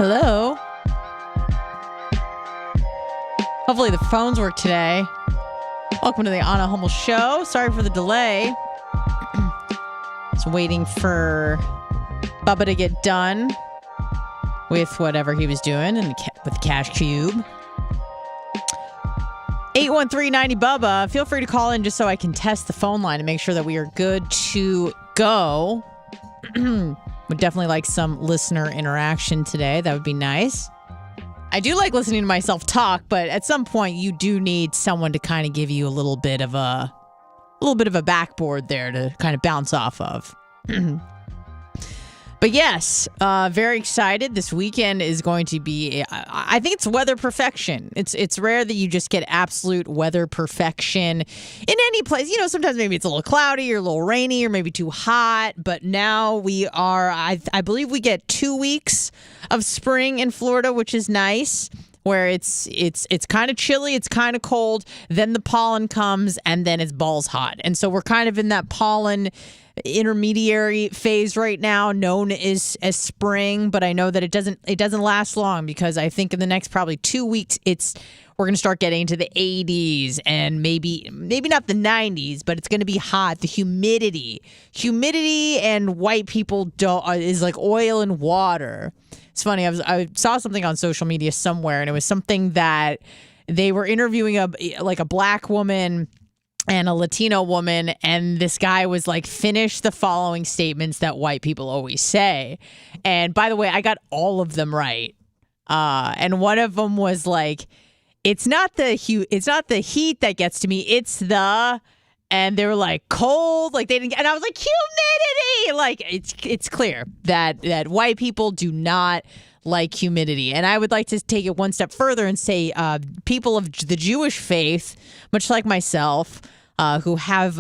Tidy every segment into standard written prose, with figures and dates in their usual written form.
Hello. Hopefully the phones work today. Welcome to the Anna Hummel Show. Sorry for the delay. Just waiting for Bubba to get done with whatever he was doing with the cash cube. 813-90-BUBBA. Feel free to call in just so I can test the phone line and make sure that we are good to go. Would definitely like some listener interaction today. That would be nice. I do like listening to myself talk, but at some point you do need someone to kind of give you a little bit of a backboard there to kind of bounce off of. But yes, very excited. This weekend is going to be, I think it's weather perfection. It's rare that you just get absolute weather perfection in any place. You know, sometimes maybe it's a little cloudy or a little rainy or maybe too hot. But now we are, I believe we get 2 weeks of spring in Florida, which is nice. Where it's kind of chilly, it's kind of cold, then the pollen comes, and then it's balls hot. And so we're kind of in that pollen intermediary phase right now, known as spring. But I know that it doesn't last long, because I think in the next probably 2 weeks we're going to start getting into the 80s and maybe not the 90s, but it's going to be hot. The humidity and white people is like oil and water. It's funny. I saw something on social media somewhere, and it was something that they were interviewing a black woman and a Latino woman, and this guy was like, finish the following statements that white people always say. And by the way, I got all of them right. And one of them was like, it's not the heat that gets to me, it's the, and they were like, cold, like they didn't, and I was like, humidity. Like it's clear that white people do not like humidity. And I would like to take it one step further and say people of the Jewish faith, much like myself, who have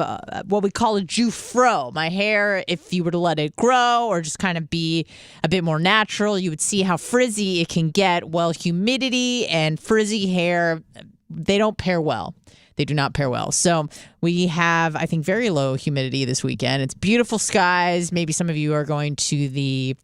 what we call a Jew fro. My hair, if you were to let it grow or just kind of be a bit more natural, you would see how frizzy it can get. Well, humidity and frizzy hair, they don't pair well. They do not pair well. So we have, I think, very low humidity this weekend. It's beautiful skies. Maybe some of you are going to the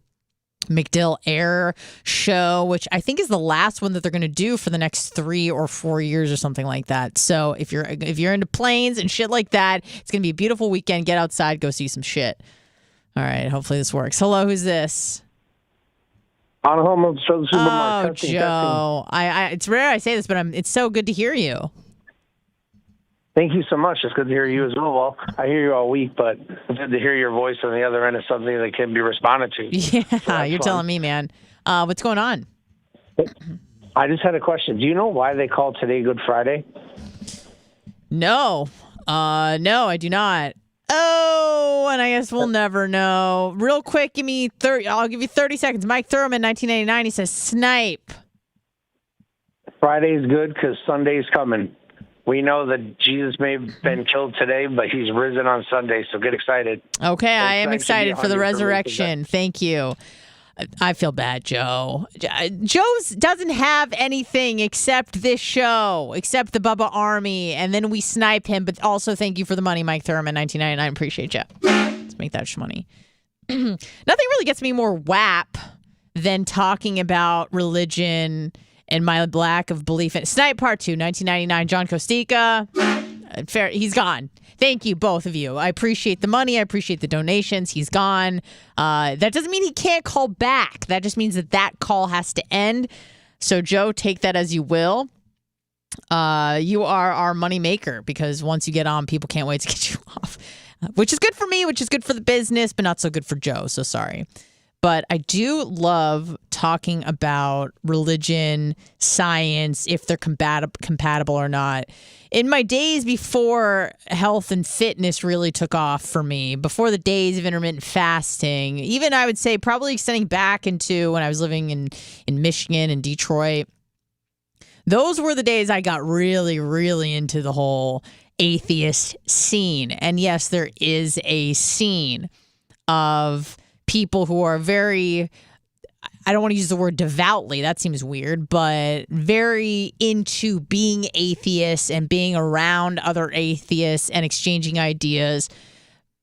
MacDill Air Show, which I think is the last one that they're going to do for the next 3 or 4 years or something like that. So if you're into planes and shit like that, it's going to be a beautiful weekend. Get outside, go see some shit. All right, hopefully this works. Hello, who's this? On Hummel, supermarket. Oh, testing, Joe. testing. It's rare I say this, but it's so good to hear you. Thank you so much. It's good to hear you as well. Well, I hear you all week, but it's good to hear your voice on the other end of something that can be responded to. Yeah, so you're telling me, man. What's going on? I just had a question. Do you know why they call today Good Friday? No. No, I do not. Oh, and I guess we'll never know. Real quick, I'll give you 30 seconds. Mike Thurman, 1989, he says, snipe. Friday's good because Sunday's coming. We know that Jesus may have been killed today, but he's risen on Sunday, so get excited. Okay, I am excited for the resurrection. Thank you. I feel bad, Joe. Joe doesn't have anything except this show, except the Bubba Army, and then we snipe him. But also, thank you for the money, Mike Thurman, 1999. Appreciate you. Let's make that money. Nothing really gets me more whap than talking about religion and my lack of belief in Snipe Part 2, 1999, John Costica. Fair, he's gone. Thank you, both of you. I appreciate the money. I appreciate the donations. He's gone. That doesn't mean he can't call back. That just means that call has to end. So, Joe, take that as you will. You are our money maker because once you get on, people can't wait to get you off, which is good for me, which is good for the business, but not so good for Joe. So sorry. But I do love talking about religion, science, if they're compatible or not. In my days before health and fitness really took off for me, before the days of intermittent fasting, even I would say probably extending back into when I was living in Michigan and Detroit, those were the days I got really, really into the whole atheist scene. And yes, there is a scene of people who are very, I don't want to use the word devoutly, that seems weird, but very into being atheists and being around other atheists and exchanging ideas.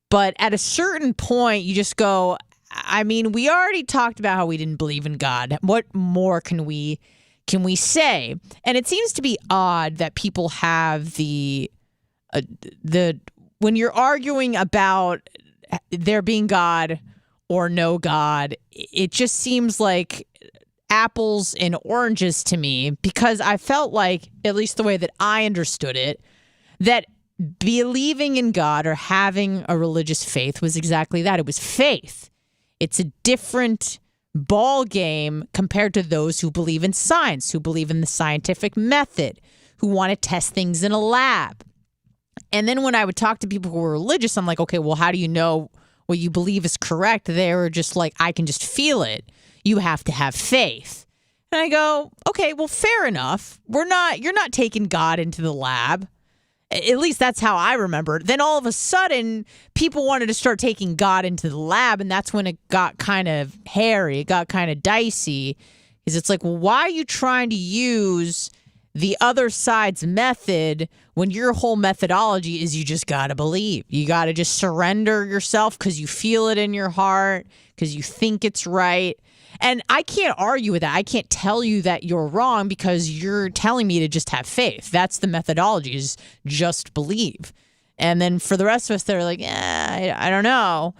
But at a certain point, you just go, I mean, we already talked about how we didn't believe in God. What more can we say? And it seems to be odd that people have the when you're arguing about there being God or no God, it just seems like apples and oranges to me, because I felt like, at least the way that I understood it, that believing in God or having a religious faith was exactly that. It was faith. It's a different ball game compared to those who believe in science, who believe in the scientific method, who want to test things in a lab. And then when I would talk to people who were religious, I'm like, okay, well, how do you know what you believe is correct? They were just like, I can just feel it. You have to have faith. And I go, okay, well, fair enough. You're not taking God into the lab. At least that's how I remember it. Then all of a sudden, people wanted to start taking God into the lab, and that's when it got kind of hairy. It got kind of dicey. Because it's like, well, why are you trying to use the other side's method when your whole methodology is you just got to believe? You got to just surrender yourself because you feel it in your heart, because you think it's right. And I can't argue with that. I can't tell you that you're wrong because you're telling me to just have faith. That's the methodology, is just believe. And then for the rest of us, they're like, I don't know.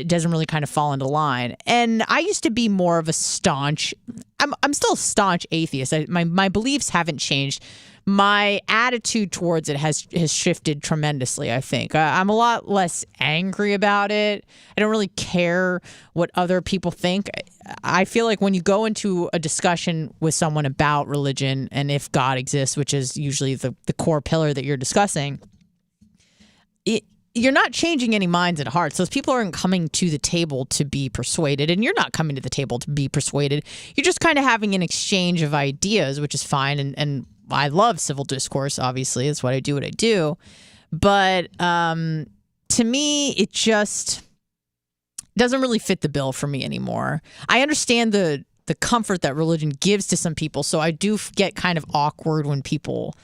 doesn't really kind of fall into line. And I used to be more of a staunch. I'm still a staunch atheist. My beliefs haven't changed. My attitude towards it has shifted tremendously, I think. I'm a lot less angry about it. I don't really care what other people think. I feel like when you go into a discussion with someone about religion and if God exists, which is usually the core pillar that you're discussing, you're not changing any minds and hearts. Those people aren't coming to the table to be persuaded, and you're not coming to the table to be persuaded. You're just kind of having an exchange of ideas, which is fine, and I love civil discourse, obviously. That's what I do. But to me, it just doesn't really fit the bill for me anymore. I understand the comfort that religion gives to some people, so I do get kind of awkward when people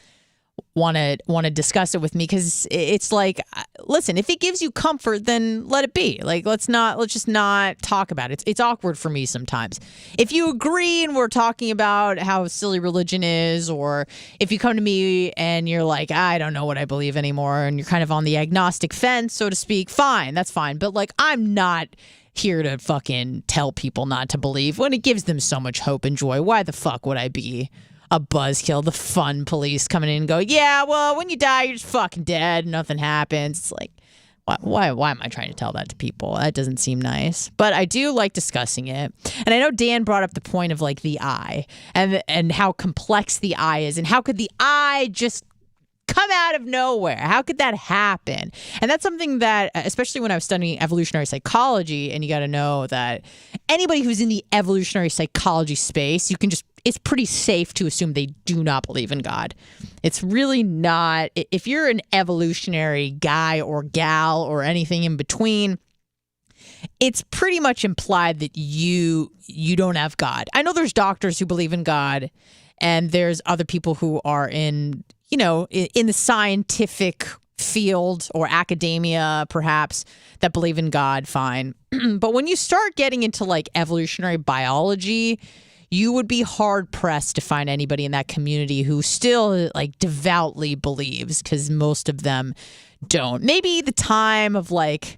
want to discuss it with me, because it's like, listen, if it gives you comfort, then let it be. Like, let's just not talk about it. It's awkward for me sometimes. If you agree and we're talking about how silly religion is, or if you come to me and you're like, I don't know what I believe anymore, and you're kind of on the agnostic fence, so to speak, fine, that's fine. But like, I'm not here to fucking tell people not to believe when it gives them so much hope and joy. Why the fuck would I be a buzzkill, the fun police coming in and go, yeah, well, when you die, you're just fucking dead. Nothing happens. It's like, why am I trying to tell that to people? That doesn't seem nice. But I do like discussing it. And I know Dan brought up the point of like the eye and how complex the eye is, and how could the eye just come out of nowhere? How could that happen? And that's something that, especially when I was studying evolutionary psychology, and you got to know that anybody who's in the evolutionary psychology space, it's pretty safe to assume they do not believe in God. It's really not. If you're an evolutionary guy or gal or anything in between, it's pretty much implied that you don't have God. I know there's doctors who believe in God, and there's other people who are in the scientific field or academia, perhaps, that believe in God, fine. But when you start getting into like evolutionary biology, you would be hard pressed to find anybody in that community who still like devoutly believes, because most of them don't. Maybe the time of like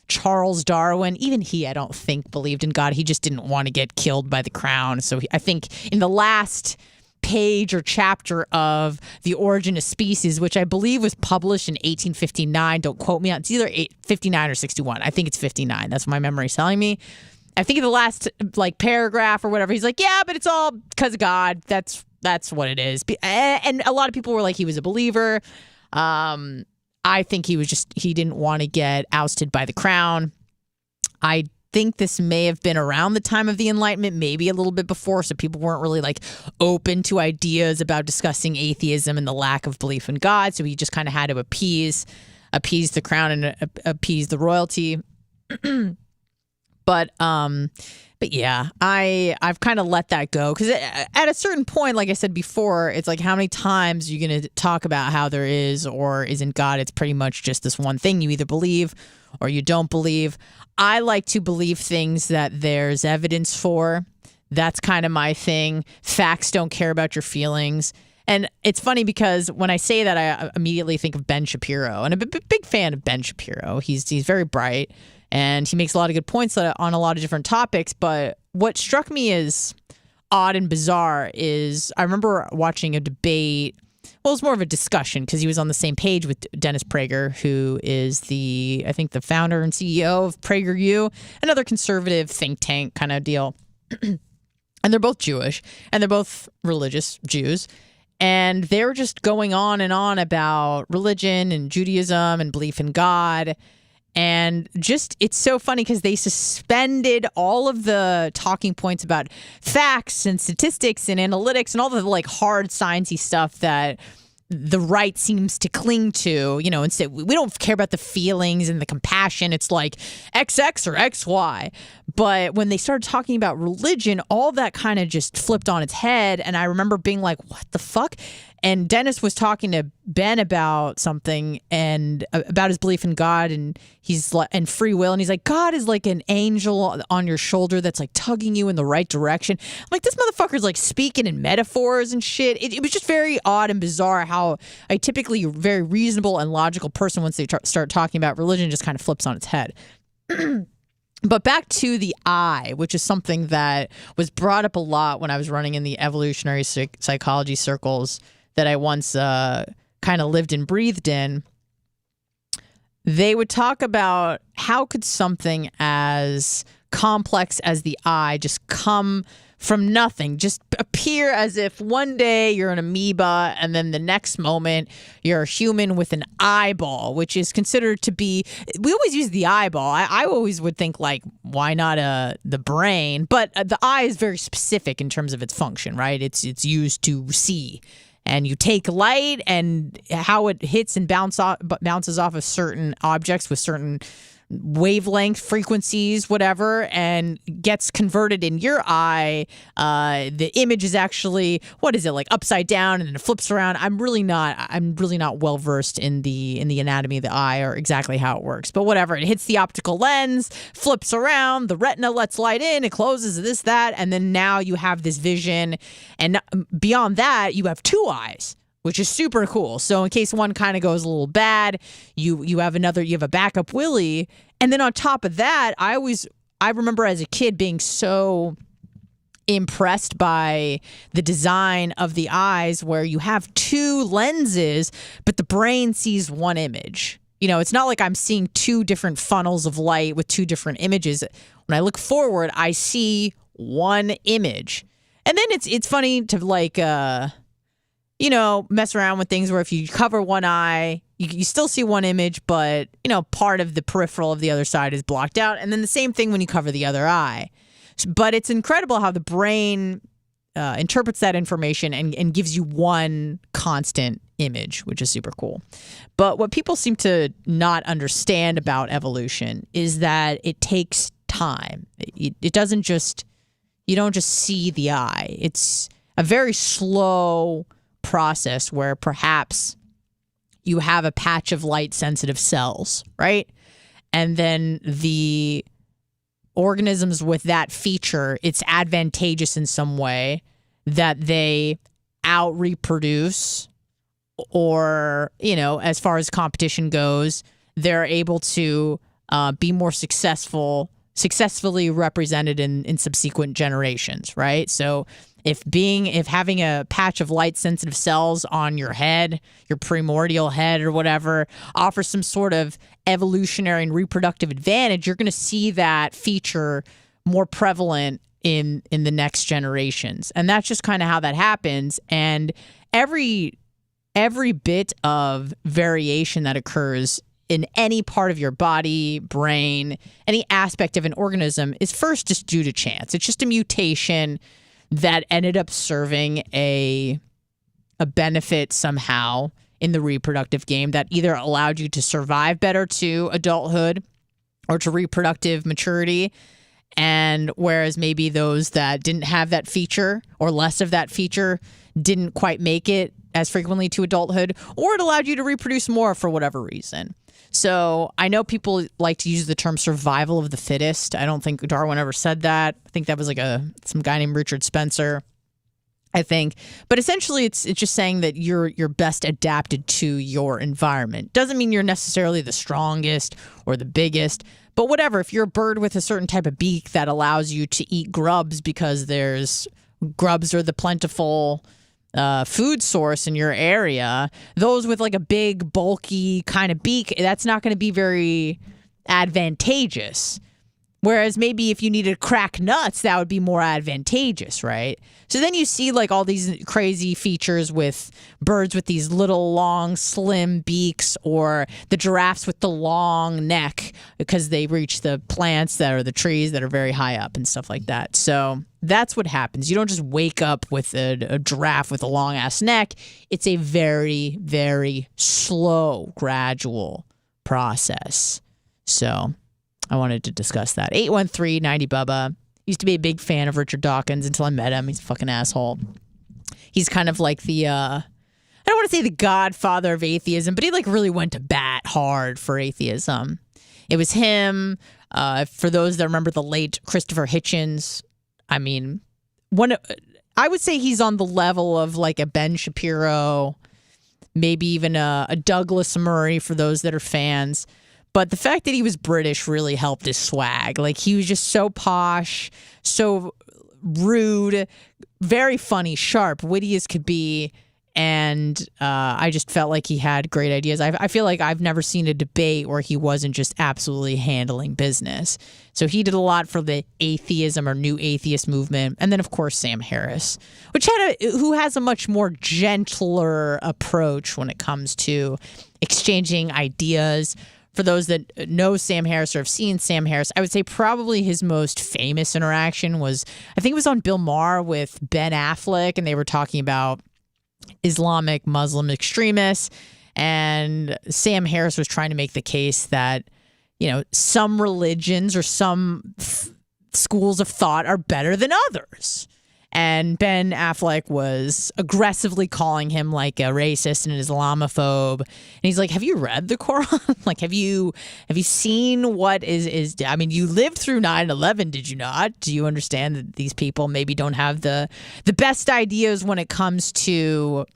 Charles Darwin, even he, I don't think, believed in God. He just didn't want to get killed by the crown. So I think in the last page or chapter of The Origin of Species, which I believe was published in 1859. Don't quote me on it. It's either 59 or 61. I think it's 59. That's what my memory's telling me. I think in the last like paragraph or whatever, he's like, yeah, but it's all because of God. That's what it is. And a lot of people were like, he was a believer. I think he didn't want to get ousted by the crown. I think this may have been around the time of the Enlightenment, maybe a little bit before, so people weren't really like open to ideas about discussing atheism and the lack of belief in God. So he just kind of had to appease the crown and appease the royalty. But yeah, I've kind of let that go, because at a certain point, like I said before, it's like, how many times are you going to talk about how there is or isn't God? It's pretty much just this one thing. You either believe or you don't believe. I like to believe things that there's evidence for. That's kind of my thing. Facts don't care about your feelings. And it's funny because when I say that, I immediately think of Ben Shapiro, and I'm a big fan of Ben Shapiro. He's very bright, and he makes a lot of good points on a lot of different topics. But what struck me as odd and bizarre is I remember watching a debate. Well, it was more of a discussion because he was on the same page with Dennis Prager, who is I think the founder and CEO of PragerU, another conservative think tank kind of deal. And they're both Jewish, and they're both religious Jews. And they were just going on and on about religion and Judaism and belief in God. And just, it's so funny because they suspended all of the talking points about facts and statistics and analytics and all the like hard sciencey stuff that the right seems to cling to, instead we don't care about the feelings and the compassion. It's like XX or XY. But when they started talking about religion, all that kind of just flipped on its head. And I remember being like, what the fuck? And Dennis was talking to Ben about something and about his belief in God, and he's like, and free will. And he's like, God is like an angel on your shoulder that's like tugging you in the right direction. I'm like, this motherfucker's like speaking in metaphors and shit. It was just very odd and bizarre how a typically very reasonable and logical person, once they start talking about religion, just kind of flips on its head. But back to the eye, which is something that was brought up a lot when I was running in the evolutionary psychology circles that I once kind of lived and breathed in. They would talk about how could something as complex as the eye just come from nothing, just appear as if one day you're an amoeba and then the next moment you're a human with an eyeball, which is considered to be, we always use the eyeball. I always would think like, why not the brain? But the eye is very specific in terms of its function, right? It's used to see. And you take light and how it hits and bounces off of certain objects with certain wavelength frequencies, whatever, and gets converted in your eye. The image is actually, what is it, like upside down and then it flips around. I'm really not well versed in the anatomy of the eye or exactly how it works. But whatever, it hits the optical lens, flips around, the retina lets light in, it closes, this, that, and then now you have this vision. And beyond that, you have two eyes, which is super cool. So in case one kind of goes a little bad, you have a backup Willie. And then on top of that, I remember as a kid being so impressed by the design of the eyes where you have two lenses, but the brain sees one image. You know, it's not like I'm seeing two different funnels of light with two different images. When I look forward, I see one image. And then it's funny to like, mess around with things where if you cover one eye, you still see one image, but, part of the peripheral of the other side is blocked out. And then the same thing when you cover the other eye. But it's incredible how the brain interprets that information and gives you one constant image, which is super cool. But what people seem to not understand about evolution is that it takes time. It doesn't just, you don't just see the eye. It's a very slow process where perhaps you have a patch of light sensitive cells, right? And then the organisms with that feature, it's advantageous in some way that they out reproduce, or, as far as competition goes, they're able to be more successfully represented in subsequent generations, right? So if having a patch of light sensitive cells on your head, your primordial head or whatever, offers some sort of evolutionary and reproductive advantage, you're going to see that feature more prevalent in the next generations. And that's just kind of how that happens. And every bit of variation that occurs in any part of your body, brain, any aspect of an organism is first just due to chance. It's just a mutation that ended up serving a benefit somehow in the reproductive game that either allowed you to survive better to adulthood or to reproductive maturity. And whereas maybe those that didn't have that feature or less of that feature didn't quite make it as frequently to adulthood, or it allowed you to reproduce more for whatever reason. So I know people like to use the term survival of the fittest. I don't think Darwin ever said that. I think that was like some guy named Richard Spencer, I think. But essentially it's just saying that you're best adapted to your environment. Doesn't mean you're necessarily the strongest or the biggest, but whatever. If you're a bird with a certain type of beak that allows you to eat grubs because grubs are the plentiful food source in your area, those with like a big, bulky kind of beak, that's not going to be very advantageous. Whereas maybe if you needed to crack nuts, that would be more advantageous, right? So then you see like all these crazy features with birds with these little, long, slim beaks, or the giraffes with the long neck because they reach the plants that are the trees that are very high up and stuff like that. So that's what happens. You don't just wake up with a giraffe with a long ass neck. It's a very, very slow, gradual process. So I wanted to discuss that. 813-90-Bubba. Used to be a big fan of Richard Dawkins until I met him. He's a fucking asshole. He's kind of like the, I don't want to say the godfather of atheism, but he like really went to bat hard for atheism. It was him. For those that remember the late Christopher Hitchens, I mean, I would say he's on the level of like a Ben Shapiro, maybe even a Douglas Murray for those that are fans. But the fact that he was British really helped his swag. Like, he was just so posh, so rude, very funny, sharp, witty as could be. And I just felt like he had great ideas. I feel like I've never seen a debate where he wasn't just absolutely handling business. So he did a lot for the atheism or new atheist movement. And then, of course, Sam Harris, who has a much more gentler approach when it comes to exchanging ideas. For those that know Sam Harris or have seen Sam Harris, I would say probably his most famous interaction was, I think it was on Bill Maher with Ben Affleck, and they were talking about Islamic Muslim extremists, and Sam Harris was trying to make the case that, you know, some religions or some schools of thought are better than others. And Ben Affleck was aggressively calling him like a racist and an Islamophobe. And he's like, have you read the Quran? Like, have you seen what is, I mean, you lived through 9/11, did you not? Do you understand that these people maybe don't have the best ideas when it comes to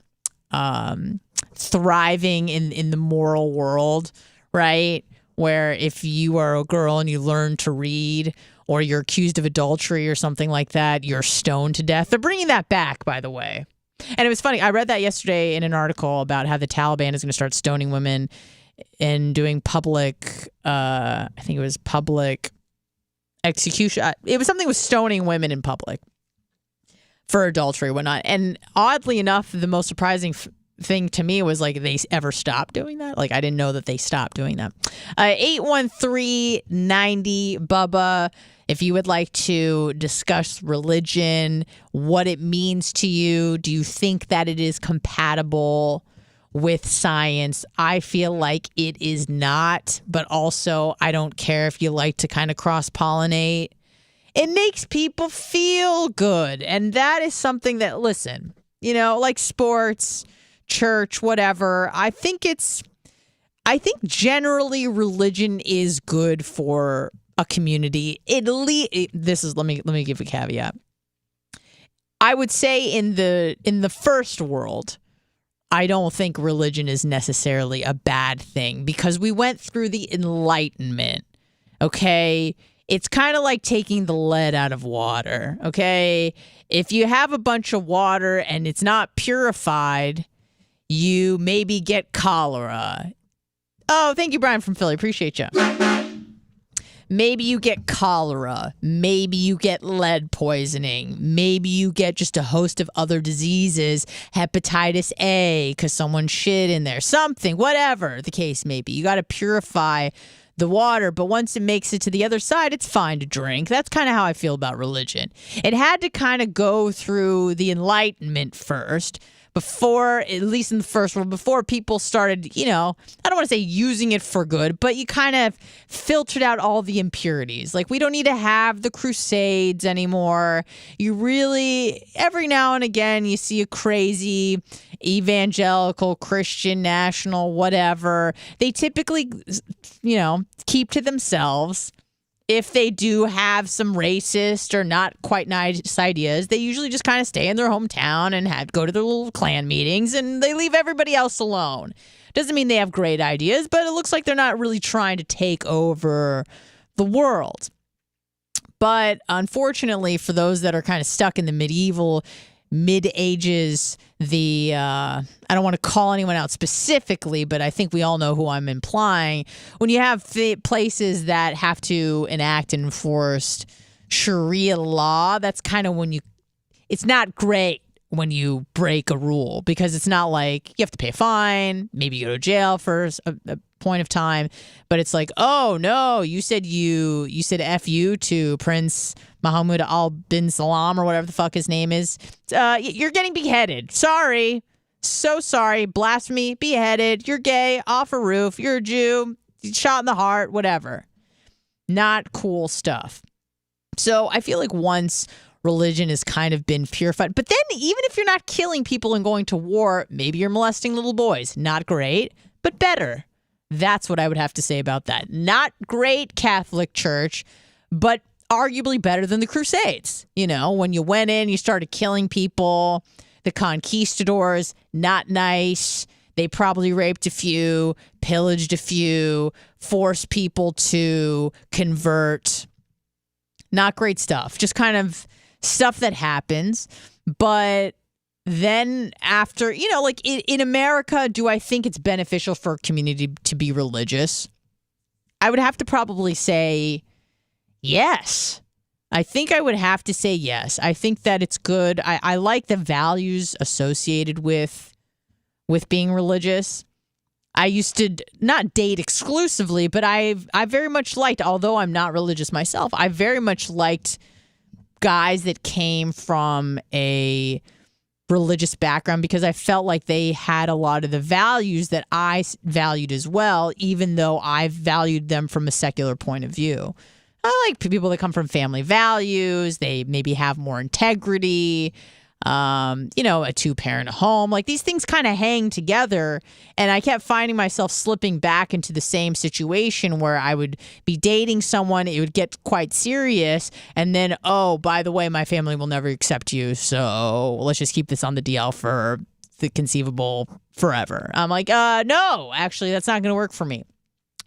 thriving in the moral world, right? Where if you are a girl and you learn to read, or you're accused of adultery or something like that, you're stoned to death. They're bringing that back, by the way. And it was funny. I read that yesterday in an article about how the Taliban is going to start stoning women and doing public, I think it was public execution. It was something with stoning women in public for adultery and whatnot. And oddly enough, the most surprising thing to me was like they ever stopped doing that. Like, I didn't know that they stopped doing that. 813-90 Bubba. If you would like to discuss religion, what it means to you, do you think that it is compatible with science? I feel like it is not, but also I don't care if you like to kind of cross-pollinate. It makes people feel good. And that is something that, listen, you know, like sports, church, whatever, I think generally religion is good for a community. Let me give a caveat. I would say in the first world, I don't think religion is necessarily a bad thing because we went through the Enlightenment. Okay? It's kind of like taking the lead out of water. Okay? If you have a bunch of water and it's not purified, you maybe get cholera. Oh, thank you, Brian from Philly. Appreciate you. Maybe you get cholera. Maybe you get lead poisoning. Maybe you get just a host of other diseases, hepatitis A, because someone shit in there, something, whatever the case may be. You got to purify the water, but once it makes it to the other side, it's fine to drink. That's kind of how I feel about religion. It had to kind of go through the Enlightenment first, before, at least in the first world, before people started, you know, I don't want to say using it for good, but you kind of filtered out all the impurities. Like, we don't need to have the Crusades anymore. You really, every now and again, you see a crazy evangelical, Christian, national, whatever. They typically, you know, keep to themselves. If they do have some racist or not quite nice ideas, they usually just kind of stay in their hometown and go to their little clan meetings, and they leave everybody else alone. Doesn't mean they have great ideas, but it looks like they're not really trying to take over the world. But unfortunately, for those that are kind of stuck in the mid-ages, I don't want to call anyone out specifically, but I think we all know who I'm implying. When you have places that have to enact and enforce Sharia law, that's kind of when it's not great when you break a rule, because it's not like you have to pay a fine, maybe you go to jail for a point of time, but it's like, oh no, you said F you to Prince Mohammed Al bin Salam or whatever the fuck his name is. You're getting beheaded. Sorry. So sorry. Blasphemy, beheaded. You're gay, off a roof. You're a Jew, shot in the heart, whatever. Not cool stuff. So I feel like once religion has kind of been purified, but then even if you're not killing people and going to war, maybe you're molesting little boys. Not great, but better. That's what I would have to say about that. Not great Catholic Church, but arguably better than the Crusades. You know, when you went in, you started killing people, the conquistadors, not nice. They probably raped a few, pillaged a few, forced people to convert. Not great stuff. Just kind of stuff that happens. But then after, like in America, do I think it's beneficial for a community to be religious? I would have to probably say yes. I think I would have to say yes. I think that it's good. I like the values associated with being religious. I used to not date exclusively, but I very much liked, although I'm not religious myself, I very much liked guys that came from a religious background because I felt like they had a lot of the values that I valued as well, even though I valued them from a secular point of view. I like people that come from family values. They maybe have more integrity, a two-parent home. Like these things kind of hang together. And I kept finding myself slipping back into the same situation where I would be dating someone. It would get quite serious. And then, oh, by the way, my family will never accept you. So let's just keep this on the DL for the conceivable forever. I'm like, no, actually, that's not going to work for me.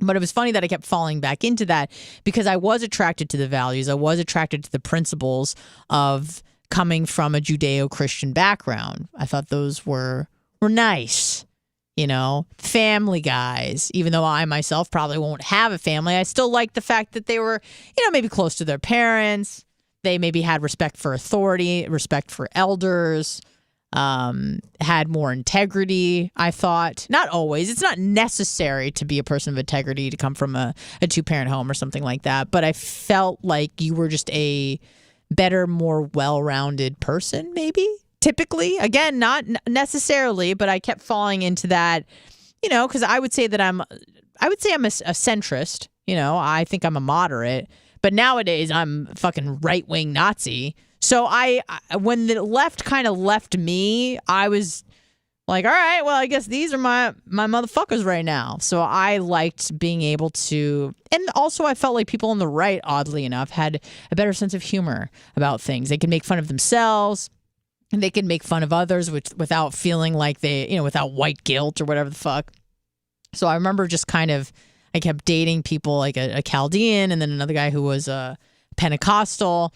But it was funny that I kept falling back into that because I was attracted to the values. I was attracted to the principles of coming from a Judeo-Christian background. I thought those were nice, family guys. Even though I myself probably won't have a family, I still like the fact that they were, maybe close to their parents. They maybe had respect for authority, respect for elders, had more integrity, I thought. Not always. It's not necessary to be a person of integrity to come from a two-parent home or something like that. But I felt like you were just a better, more well-rounded person, maybe. Typically, again, not necessarily, but I kept falling into that, because I would say I'm a centrist. I think I'm a moderate, but nowadays I'm a fucking right-wing Nazi. So when the left kind of left me, I was like, all right, well, I guess these are my motherfuckers right now. So I liked being able to, and also I felt like people on the right, oddly enough, had a better sense of humor about things. They could make fun of themselves, and they could make fun of others without feeling like without white guilt or whatever the fuck. So I remember just I kept dating people like a Chaldean and then another guy who was a Pentecostal.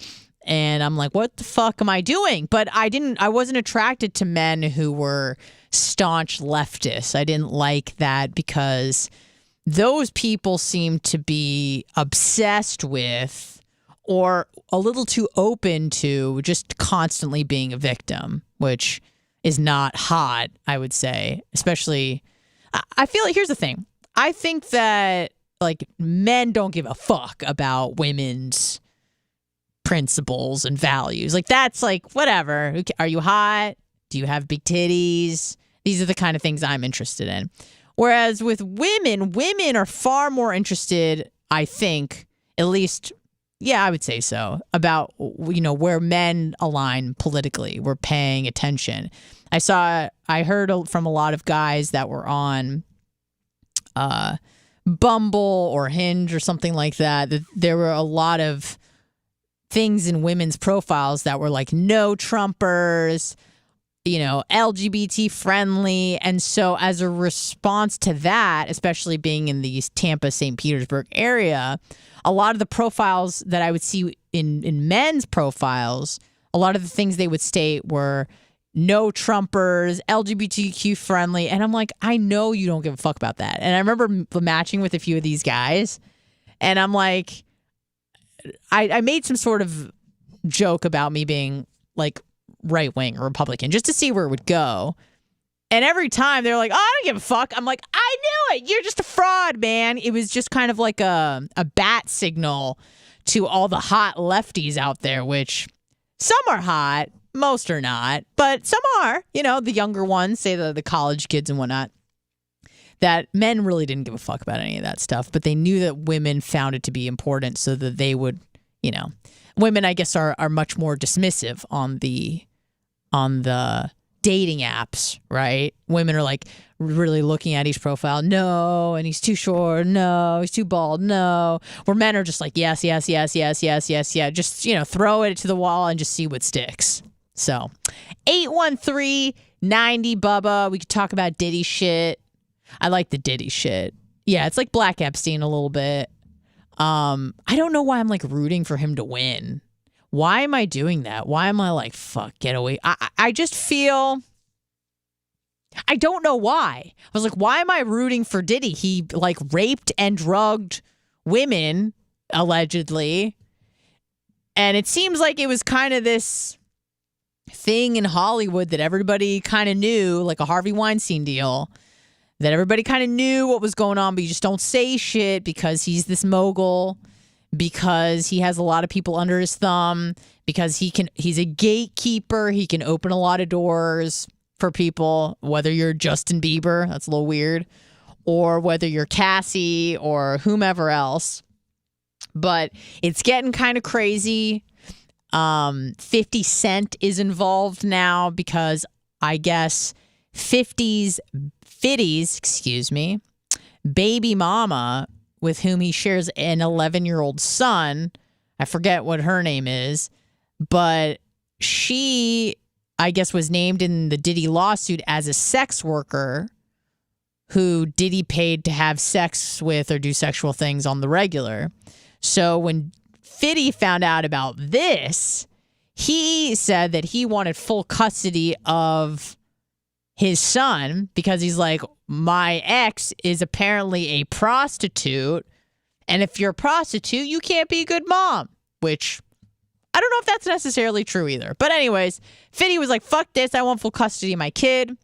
And I'm like, what the fuck am I doing? But I wasn't attracted to men who were staunch leftists. I didn't like that because those people seemed to be obsessed with or a little too open to just constantly being a victim, which is not hot, I would say. Especially, I feel like, here's the thing. I think that like men don't give a fuck about women's principles and values. Like that's like whatever. Are you hot? Do you have big titties? These are the kind of things I'm interested in. Whereas with women are far more interested, I think, at least, yeah, I would say so, about where men align politically. We're paying attention. I heard from a lot of guys that were on Bumble or Hinge or something like that there were a lot of things in women's profiles that were like no Trumpers, LGBT friendly. And so as a response to that, especially being in the Tampa, St. Petersburg area, a lot of the profiles that I would see in men's profiles, a lot of the things they would state were no Trumpers, LGBTQ friendly. And I'm like, I know you don't give a fuck about that. And I remember matching with a few of these guys and I'm like, I made some sort of joke about me being like right wing or Republican just to see where it would go. And every time they're like, oh, I don't give a fuck. I'm like, I knew it. You're just a fraud, man. It was just kind of like a bat signal to all the hot lefties out there, which some are hot, most are not, but some are, the younger ones, say the college kids and whatnot. That men really didn't give a fuck about any of that stuff, but they knew that women found it to be important so that they would, women, I guess, are much more dismissive on the dating apps, right? Women are like really looking at each profile. No, and he's too short. No, he's too bald. No. Where men are just like, yes, yes, yes, yes, yes, yes, yeah. Just, throw it to the wall and just see what sticks. So 813 90 Bubba. We could talk about Diddy shit. I like the Diddy shit. Yeah, it's like Black Epstein a little bit. I don't know why I'm like rooting for him to win. Why am I doing that? Why am I like, fuck, get away? I just feel, I don't know why. I was like, why am I rooting for Diddy? He like raped and drugged women, allegedly. And it seems like it was kind of this thing in Hollywood that everybody kind of knew, like a Harvey Weinstein deal, that everybody kind of knew what was going on, but you just don't say shit because he's this mogul, because he has a lot of people under his thumb, because he's a gatekeeper. He can open a lot of doors for people, whether you're Justin Bieber, that's a little weird, or whether you're Cassie or whomever else. But it's getting kind of crazy. 50 Cent is involved now because I guess 50's baby mama, with whom he shares an 11-year-old son, I forget what her name is, but she, I guess, was named in the Diddy lawsuit as a sex worker who Diddy paid to have sex with or do sexual things on the regular. So when Fiddy found out about this, he said that he wanted full custody of his son because he's like, my ex is apparently a prostitute, and if you're a prostitute, you can't be a good mom, which I don't know if that's necessarily true either. But anyways, Fiddy was like, fuck this, I want full custody of my kid.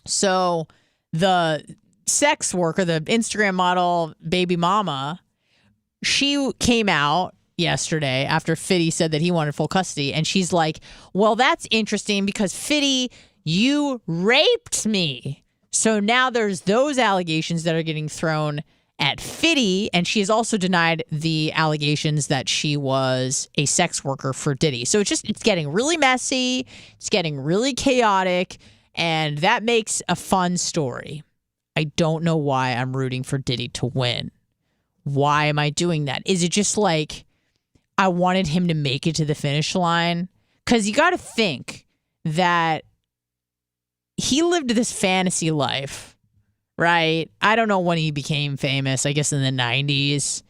So the sex worker, the Instagram model baby mama, she came out yesterday after Fiddy said that he wanted full custody, and she's like, well, that's interesting because Fiddy, you raped me. So now there's those allegations that are getting thrown at Fiddy, and she has also denied the allegations that she was a sex worker for Diddy. So it's getting really messy, it's getting really chaotic, and that makes a fun story. I don't know why I'm rooting for Diddy to win. Why am I doing that? Is it just like I wanted him to make it to the finish line? Because you got to think that he lived this fantasy life, right? I don't know when he became famous. I guess in the 90s.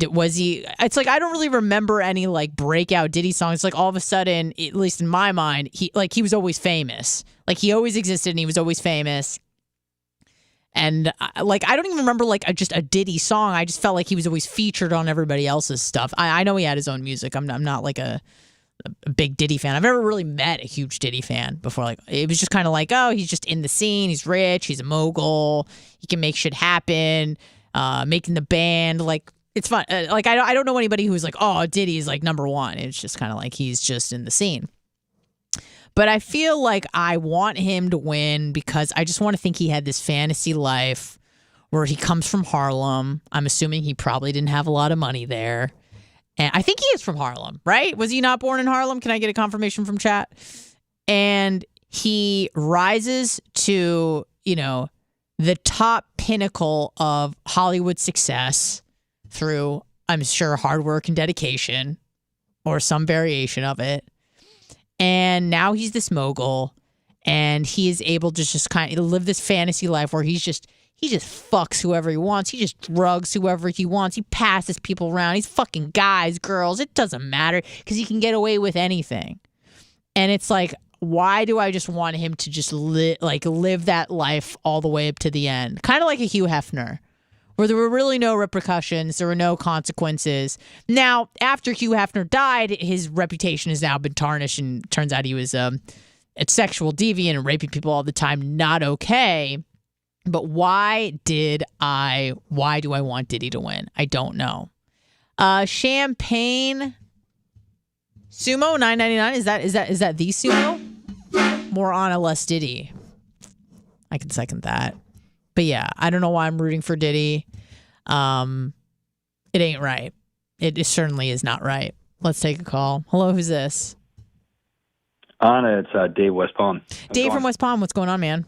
Was he? It's like I don't really remember any like breakout Diddy songs. Like all of a sudden, at least in my mind, he was always famous. Like he always existed and he was always famous. And like I don't even remember like just a Diddy song. I just felt like he was always featured on everybody else's stuff. I know he had his own music. I'm not like a big Diddy fan. I've never really met a huge Diddy fan before. Like it was just kind of like, oh, he's just in the scene. He's rich. He's a mogul. He can make shit happen. Making the band, like it's fun. Like I don't know anybody who's like, oh, Diddy's like number one. It's just kind of like he's just in the scene. But I feel like I want him to win because I just want to think he had this fantasy life where he comes from Harlem. I'm assuming he probably didn't have a lot of money there. And I think he is from Harlem, right? Was he not born in Harlem? Can I get a confirmation from chat? And he rises to, the top pinnacle of Hollywood success through, I'm sure, hard work and dedication or some variation of it. And now he's this mogul, and he is able to just kind of live this fantasy life where he just fucks whoever he wants. He just drugs whoever he wants. He passes people around. He's fucking guys, girls. It doesn't matter because he can get away with anything. And it's like, why do I just want him to just live that life all the way up to the end? Kind of like a Hugh Hefner, where there were really no repercussions. There were no consequences. Now, after Hugh Hefner died, his reputation has now been tarnished, and turns out he was a sexual deviant and raping people all the time. Not okay. But why do I want Diddy to win? I don't know. Champagne Sumo $9.99. Is that the Sumo? More on, less Diddy. I can second that. But yeah, I don't know why I'm rooting for Diddy. It ain't right. It certainly is not right. Let's take a call. Hello, who's this? Anna, it's Dave West Palm. Dave from West Palm. What's going on, man?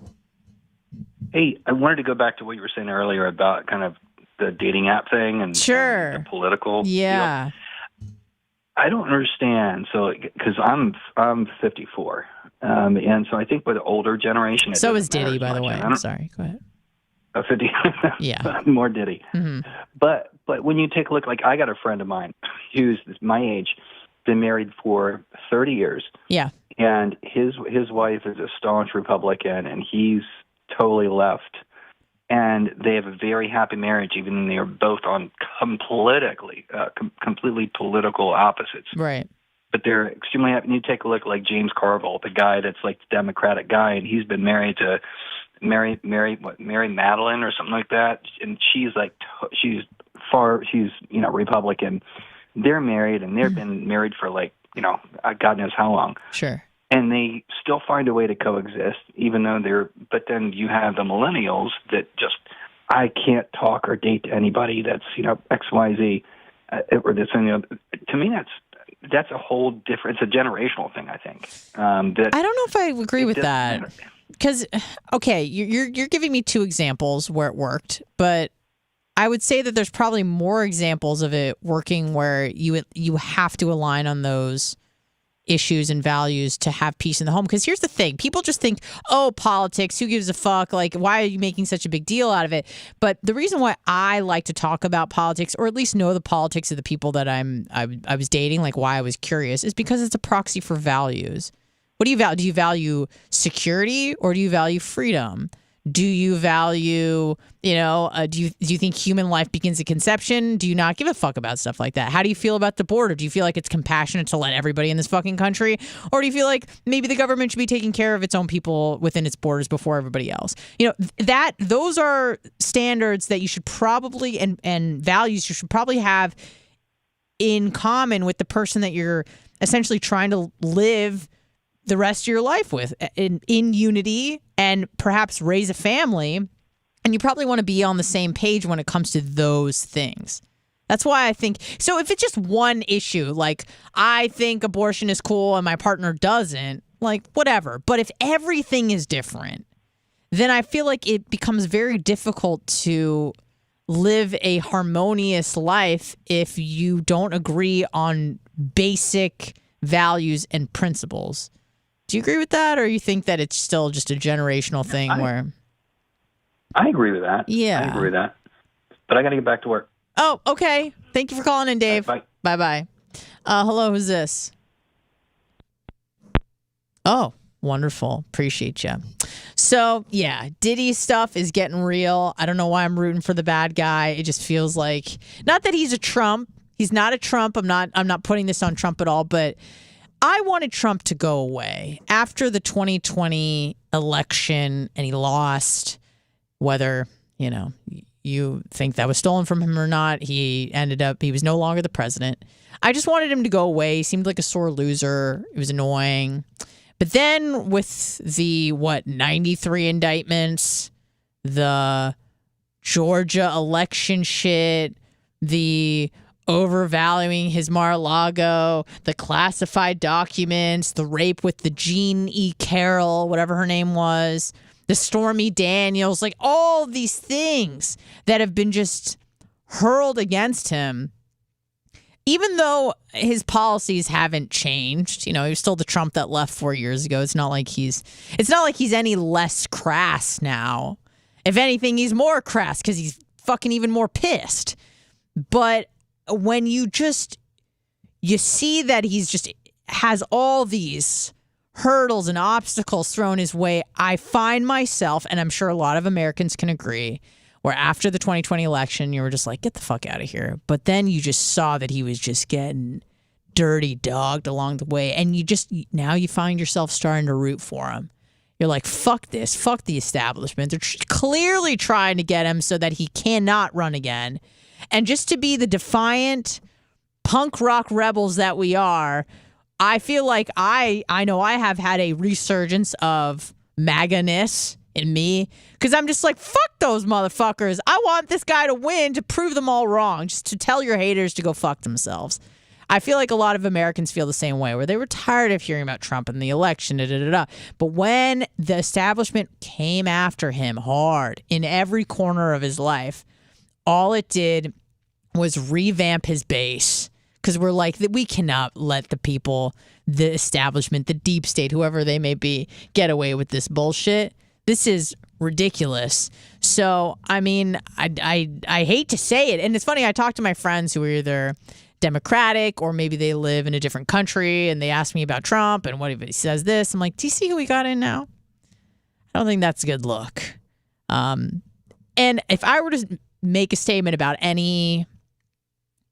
Hey, I wanted to go back to what you were saying earlier about kind of the dating app thing and sure. The political. Yeah. Deal. I don't understand. So, because I'm 54, and so I think with the older generation, So is Diddy, by the way. I'm sorry. Go ahead. 50. Yeah. More Diddy. Mm-hmm. But when you take a look, like I got a friend of mine who's my age, been married for 30 years. Yeah. And his wife is a staunch Republican, and he's totally left. And they have a very happy marriage, even though they are both on completely political opposites. Right. But they're extremely happy. And you take a look like James Carville, the guy that's like the Democratic guy, and he's been married to Mary Madeline or something like that, and she's Republican. They're married, and they've been married for God knows how long. Sure. And they still find a way to coexist, even though but then you have the millennials that just, I can't talk or date anybody that's, XYZ, or this, to me that's a whole different, it's a generational thing, I think. I don't know if I agree with that. Because, okay, you're giving me two examples where it worked, but I would say that there's probably more examples of it working where you have to align on those issues and values to have peace in the home. Because here's the thing. People just think, oh, politics, who gives a fuck? Like, why are you making such a big deal out of it? But the reason why I like to talk about politics, or at least know the politics of the people that I was dating, like why I was curious, is because it's a proxy for values. What do you value? Do you value security or do you value freedom? Do you value, do you think human life begins at conception? Do you not give a fuck about stuff like that? How do you feel about the border? Do you feel like it's compassionate to let everybody in this fucking country? Or do you feel like maybe the government should be taking care of its own people within its borders before everybody else? Those are standards that you should probably, and values you should probably have in common with the person that you're essentially trying to live the rest of your life with in unity and perhaps raise a family. And you probably want to be on the same page when it comes to those things. That's why I think, so if it's just one issue, like I think abortion is cool and my partner doesn't, like whatever. But if everything is different, then I feel like it becomes very difficult to live a harmonious life if you don't agree on basic values and principles. Do you agree with that, or you think that it's still just a generational thing where... I agree with that. Yeah. I agree with that. But I got to get back to work. Oh, okay. Thank you for calling in, Dave. Bye. Bye-bye. Hello, who's this? Oh, wonderful. Appreciate you. So, yeah, Diddy stuff is getting real. I don't know why I'm rooting for the bad guy. It just feels like... Not that he's a Trump. He's not a Trump. I'm not putting this on Trump at all, but... I wanted Trump to go away after the 2020 election, and he lost. Whether, you think that was stolen from him or not, he was no longer the president. I just wanted him to go away. He seemed like a sore loser. It was annoying. But then with the, 93 indictments, the Georgia election shit, the overvaluing his Mar-a-Lago, the classified documents, the rape with the Jean E. Carroll, whatever her name was, the Stormy Daniels, like all these things that have been just hurled against him. Even though his policies haven't changed, he's still the Trump that left 4 years ago. It's not like he's any less crass now. If anything, he's more crass because he's fucking even more pissed. But when you see that he's just has all these hurdles and obstacles thrown his way, I find myself, and I'm sure a lot of Americans can agree, where after the 2020 election, you were just like, get the fuck out of here. But then you just saw that he was just getting dirty dogged along the way. And now you find yourself starting to root for him. You're like, fuck this, fuck the establishment. They're clearly trying to get him so that he cannot run again. And just to be the defiant punk rock rebels that we are, I feel like I know I have had a resurgence of MAGA-ness in me, because I'm just like, fuck those motherfuckers. I want this guy to win to prove them all wrong, just to tell your haters to go fuck themselves. I feel like a lot of Americans feel the same way, where they were tired of hearing about Trump and the election, But when the establishment came after him hard in every corner of his life, all it did was revamp his base, because we're like, we cannot let the people, the establishment, the deep state, whoever they may be, get away with this bullshit. This is ridiculous. So, I mean, I hate to say it. And it's funny, I talk to my friends who are either Democratic or maybe they live in a different country, and they ask me about Trump and what if he says this. I'm like, do you see who we got in now? I don't think that's a good look. And if I were to make a statement about any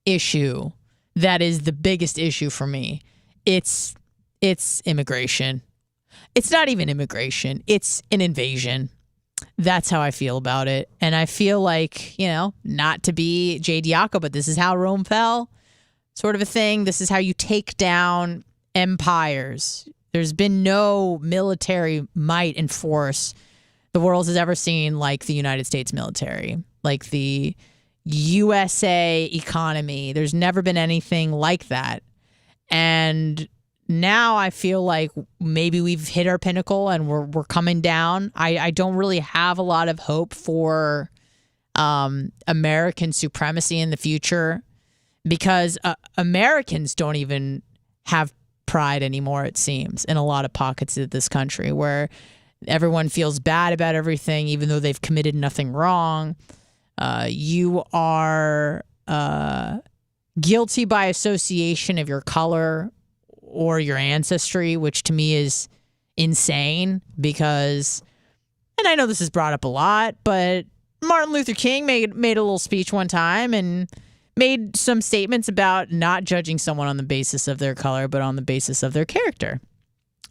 issue that is the biggest issue for me, it's immigration. It's not even immigration. It's an invasion. That's how I feel about it. And I feel like, not to be Jay Diaco, but this is how Rome fell, sort of a thing. This is how you take down empires. There's been no military might and force the world has ever seen like the United States military, like the USA economy. There's never been anything like that. And now I feel like maybe we've hit our pinnacle and we're coming down. I don't really have a lot of hope for American supremacy in the future, because Americans don't even have pride anymore, it seems, in a lot of pockets of this country, where everyone feels bad about everything, even though they've committed nothing wrong. You are guilty by association of your color or your ancestry, which to me is insane because, and I know this is brought up a lot, but Martin Luther King made a little speech one time and made some statements about not judging someone on the basis of their color, but on the basis of their character.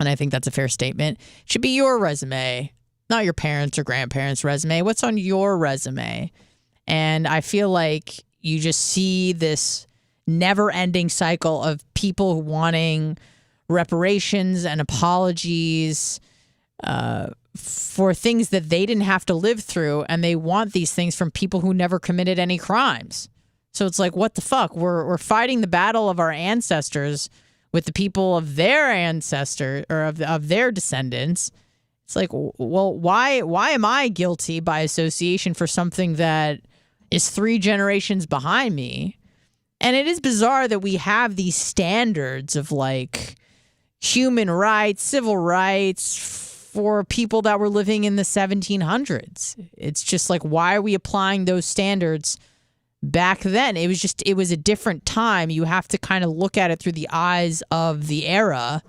And I think that's a fair statement. It should be your resume, not your parents' or grandparents' resume. What's on your resume? And I feel like you just see this never-ending cycle of people wanting reparations and apologies for things that they didn't have to live through, and they want these things from people who never committed any crimes. So it's like, what the fuck? We're fighting the battle of our ancestors with the people of their ancestors or of their descendants. It's like, well, why am I guilty by association for something that is 3 generations behind me? And it is bizarre that we have these standards of like human rights, civil rights for people that were living in the 1700s. It's just like, why are we applying those standards back then? It was a different time. You have to kind of look at it through the eyes of the era.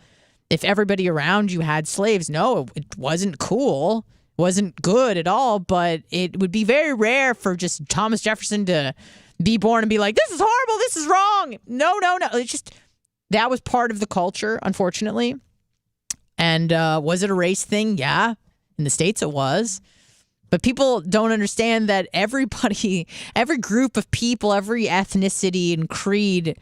If everybody around you had slaves, no, it wasn't cool. It wasn't good at all, but it would be very rare for just Thomas Jefferson to be born and be like, this is horrible, this is wrong. No. It's just, that was part of the culture, unfortunately. And was it a race thing? Yeah. In the States it was. But people don't understand that everybody, every group of people, every ethnicity and creed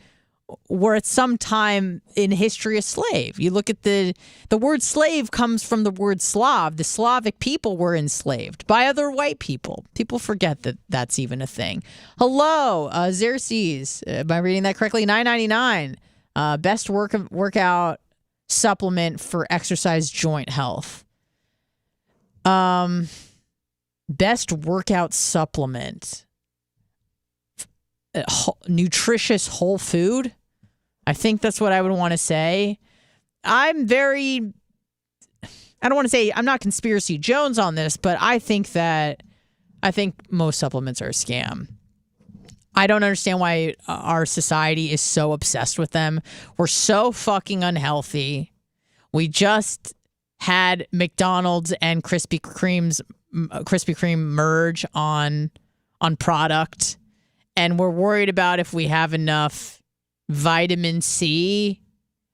were at some time in history a slave. You look at the word slave comes from the word Slav. The Slavic people were enslaved by other white people. People forget that that's even a thing. Hello, Xerxes. Am I reading that correctly? $9.99. Best workout supplement for exercise joint health. Best workout supplement. Nutritious whole food. I think that's what I would want to say. I don't want to say I'm not conspiracy Jones on this, but I think most supplements are a scam. I don't understand why our society is so obsessed with them. We're so fucking unhealthy. We just had McDonald's and Krispy Kreme merge on product, and we're worried about if we have enough vitamin C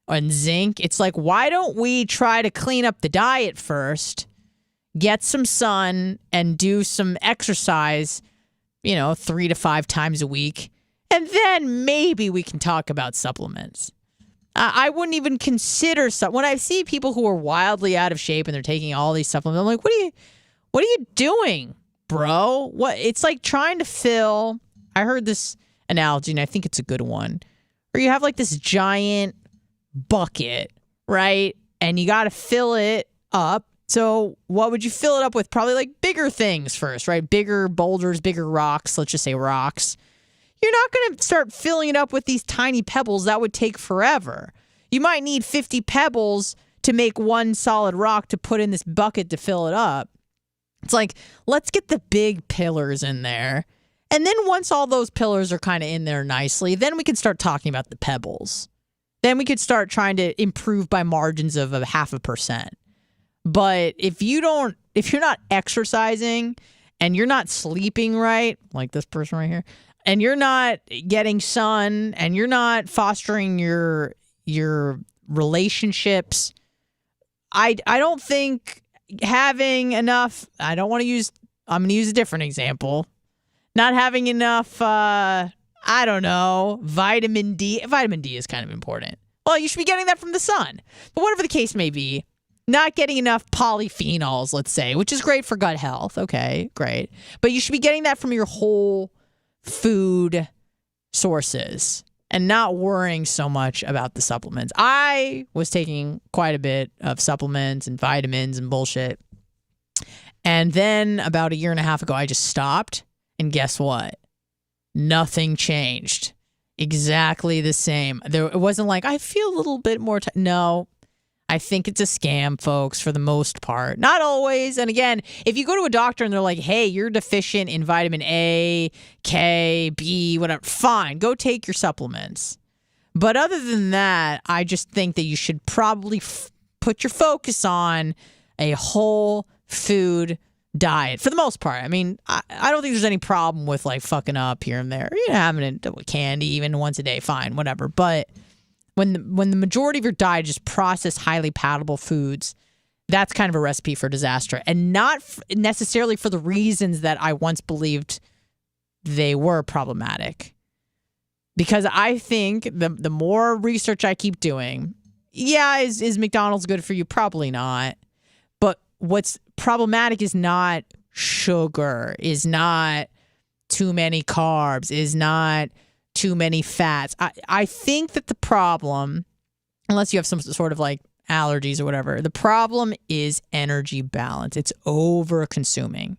and zinc. It's like, why don't we try to clean up the diet first, get some sun, and do some exercise, 3 to 5 times a week, and then maybe we can talk about supplements. I wouldn't even consider when I see people who are wildly out of shape and they're taking all these supplements, I'm like, what are you doing, bro? What? It's like trying to fill. I heard this analogy, and I think it's a good one, where you have like this giant bucket, right? And you got to fill it up. So what would you fill it up with? Probably like bigger things first, right? Bigger boulders, bigger rocks. Let's just say rocks. you're not going to start filling it up with these tiny pebbles. That would take forever. You might need 50 pebbles to make one solid rock to put in this bucket to fill it up. It's like, let's get the big pillars in there. And then once all those pillars are kind of in there nicely, then we can start talking about the pebbles. Then we could start trying to improve by margins of 0.5%. But if you're not exercising and you're not sleeping right, like this person right here, and you're not getting sun and you're not fostering your relationships, I don't think having enough, I'm going to use a different example. Not having enough, vitamin D. Vitamin D is kind of important. Well, you should be getting that from the sun. But whatever the case may be, not getting enough polyphenols, let's say, which is great for gut health. Okay, great. But you should be getting that from your whole food sources and not worrying so much about the supplements. I was taking quite a bit of supplements and vitamins and bullshit. And then about 1.5 years ago, I just stopped. And guess what? Nothing changed. Exactly the same. It wasn't like, I feel a little bit more. No, I think it's a scam, folks, for the most part. Not always. And again, if you go to a doctor and they're like, hey, you're deficient in vitamin A, K, B, whatever, fine, go take your supplements. But other than that, I just think that you should probably put your focus on a whole food diet for the most part. I mean, I don't think there's any problem with like fucking up here and there. You know, having candy even once a day, fine, whatever. But when the majority of your diet is just processed, highly palatable foods, that's kind of a recipe for disaster, and not necessarily for the reasons that I once believed they were problematic. Because I think the more research I keep doing, is McDonald's good for you? Probably not. But what's problematic is not sugar, is not too many carbs, is not too many fats. I think that the problem, unless you have some sort of like allergies or whatever, the problem is energy balance. It's over consuming.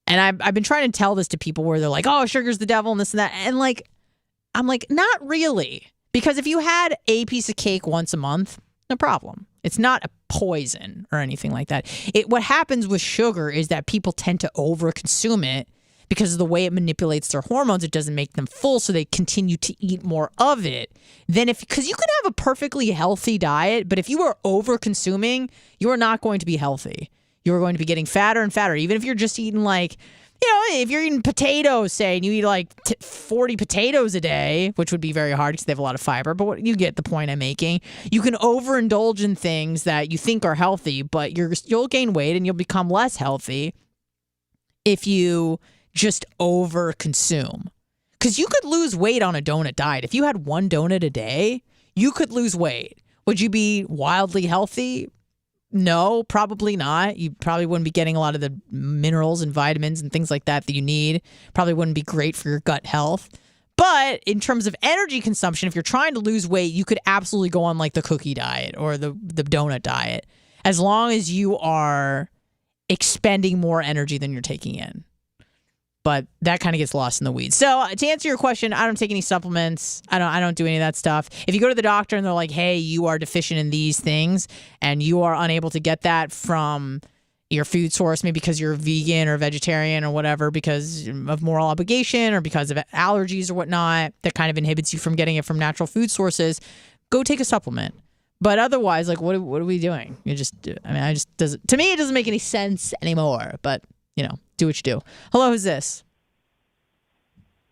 And I've been trying to tell this to people where they're like, oh, sugar's the devil and this and that. And like, I'm like, not really. Because if you had a piece of cake once a month, no problem. It's not a poison or anything like that. What happens with sugar is that people tend to overconsume it because of the way it manipulates their hormones. It doesn't make them full, so they continue to eat more of it. Because you can have a perfectly healthy diet, but if you are over-consuming, you are not going to be healthy. You're going to be getting fatter and fatter, even if you're just eating like, if you're eating potatoes, say, and you eat like 40 potatoes a day, which would be very hard because they have a lot of fiber, but you get the point I'm making. You can overindulge in things that you think are healthy, but you'll gain weight and you'll become less healthy if you just overconsume. Because you could lose weight on a donut diet. If you had one donut a day, you could lose weight. Would you be wildly healthy? No, probably not. You probably wouldn't be getting a lot of the minerals and vitamins and things like that you need. Probably wouldn't be great for your gut health. But in terms of energy consumption, if you're trying to lose weight, you could absolutely go on like the cookie diet or the donut diet, as long as you are expending more energy than you're taking in. But that kind of gets lost in the weeds. So to answer your question, I don't take any supplements. I don't do any of that stuff. If you go to the doctor and they're like, hey, you are deficient in these things and you are unable to get that from your food source, maybe because you're vegan or vegetarian or whatever, because of moral obligation or because of allergies or whatnot, that kind of inhibits you from getting it from natural food sources, go take a supplement. But otherwise, like, what are we doing? To me, it doesn't make any sense anymore. But, do what you do. Hello, who's this?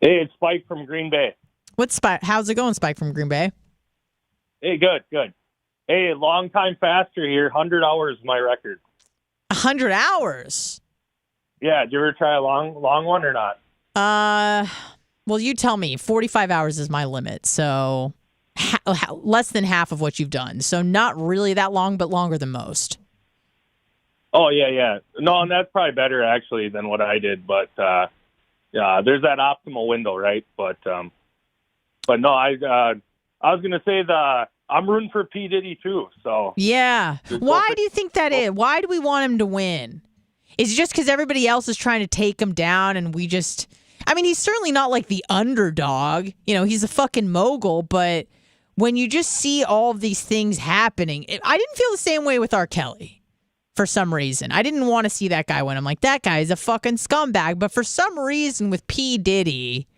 Hey, it's Spike from Green Bay. What's Spike? How's it going, Spike from Green Bay? Hey, good. Hey, long time faster here. 100 hours is my record. 100 hours? Yeah, did you ever try a long one or not? Well, you tell me. 45 hours is my limit, so less than half of what you've done. So not really that long, but longer than most. Oh, yeah. No, and that's probably better, actually, than what I did. But, yeah, there's that optimal window, right? But no, I was going to say I'm rooting for P. Diddy, too. So yeah. Why do you think that is? Why do we want him to win? Is it just because everybody else is trying to take him down and we just... I mean, he's certainly not like the underdog. You know, he's a fucking mogul, but when you just see all of these things happening, I didn't feel the same way with R. Kelly for some reason. I didn't want to see that guy when I'm like, that guy is a fucking scumbag. But for some reason with P. Diddy,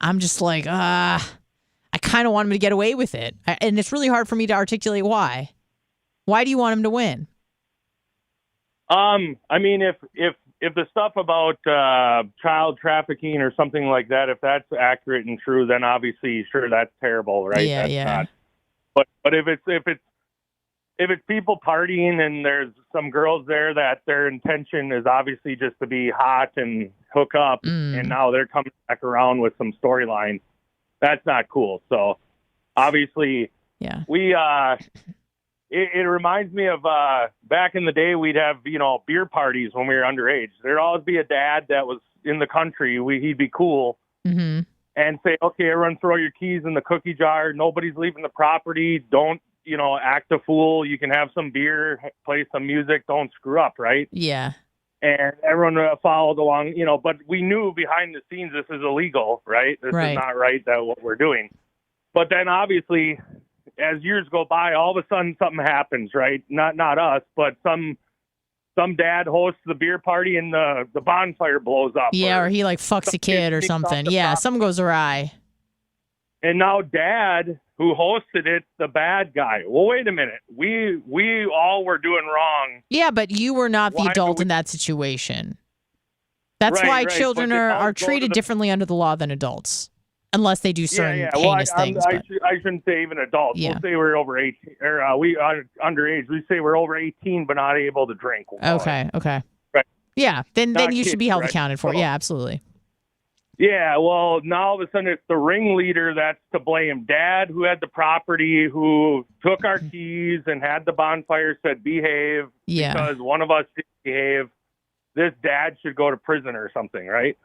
I'm just like, I kind of want him to get away with it. And it's really hard for me to articulate why. Why do you want him to win? I mean, if the stuff about child trafficking or something like that, if that's accurate and true, then obviously, sure, that's terrible, right? Yeah, that's yeah. not. But if it's people partying and there's some girls there that their intention is obviously just to be hot and hook up, and now they're coming back around with some storyline, that's not cool. So obviously, yeah, we. It reminds me of back in the day, we'd have, beer parties when we were underage. There'd always be a dad that was in the country. He'd be cool and say, okay, everyone throw your keys in the cookie jar. Nobody's leaving the property. Don't, act a fool. You can have some beer, play some music. Don't screw up, right? Yeah. And everyone followed along, but we knew behind the scenes this is illegal, right? This is not right, that what we're doing. But then obviously, as years go by, all of a sudden something happens, right? Not us, but some dad hosts the beer party and the bonfire blows up. Yeah, or he like fucks a kid or something. Yeah, something goes awry. And now dad, who hosted it, the bad guy. Well, wait a minute. We all were doing wrong. Yeah, but you were not the adult in that situation. That's why children are treated differently under the law than adults. Unless they do certain heinous things. I shouldn't say even adults. Yeah. We'll say we're over 18, or we are underage. We say we're over 18, but not able to drink. Okay. Right. Yeah, then you kids, should be held right? accounted for. So, yeah, absolutely. Yeah, well, now all of a sudden it's the ringleader that's to blame. Dad, who had the property, who took our keys and had the bonfire, said behave because one of us didn't behave. This dad should go to prison or something, right?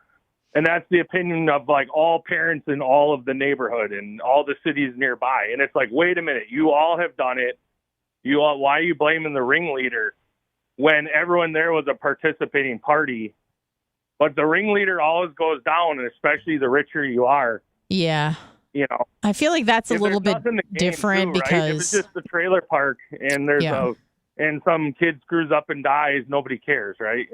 And that's the opinion of like all parents in all of the neighborhood and all the cities nearby. And it's like, wait a minute, you all have done it. Why are you blaming the ringleader when everyone there was a participating party? But the ringleader always goes down, and especially the richer you are. Yeah. I feel like that's a little bit different because right? If it's just the trailer park and there's and some kid screws up and dies, nobody cares, right?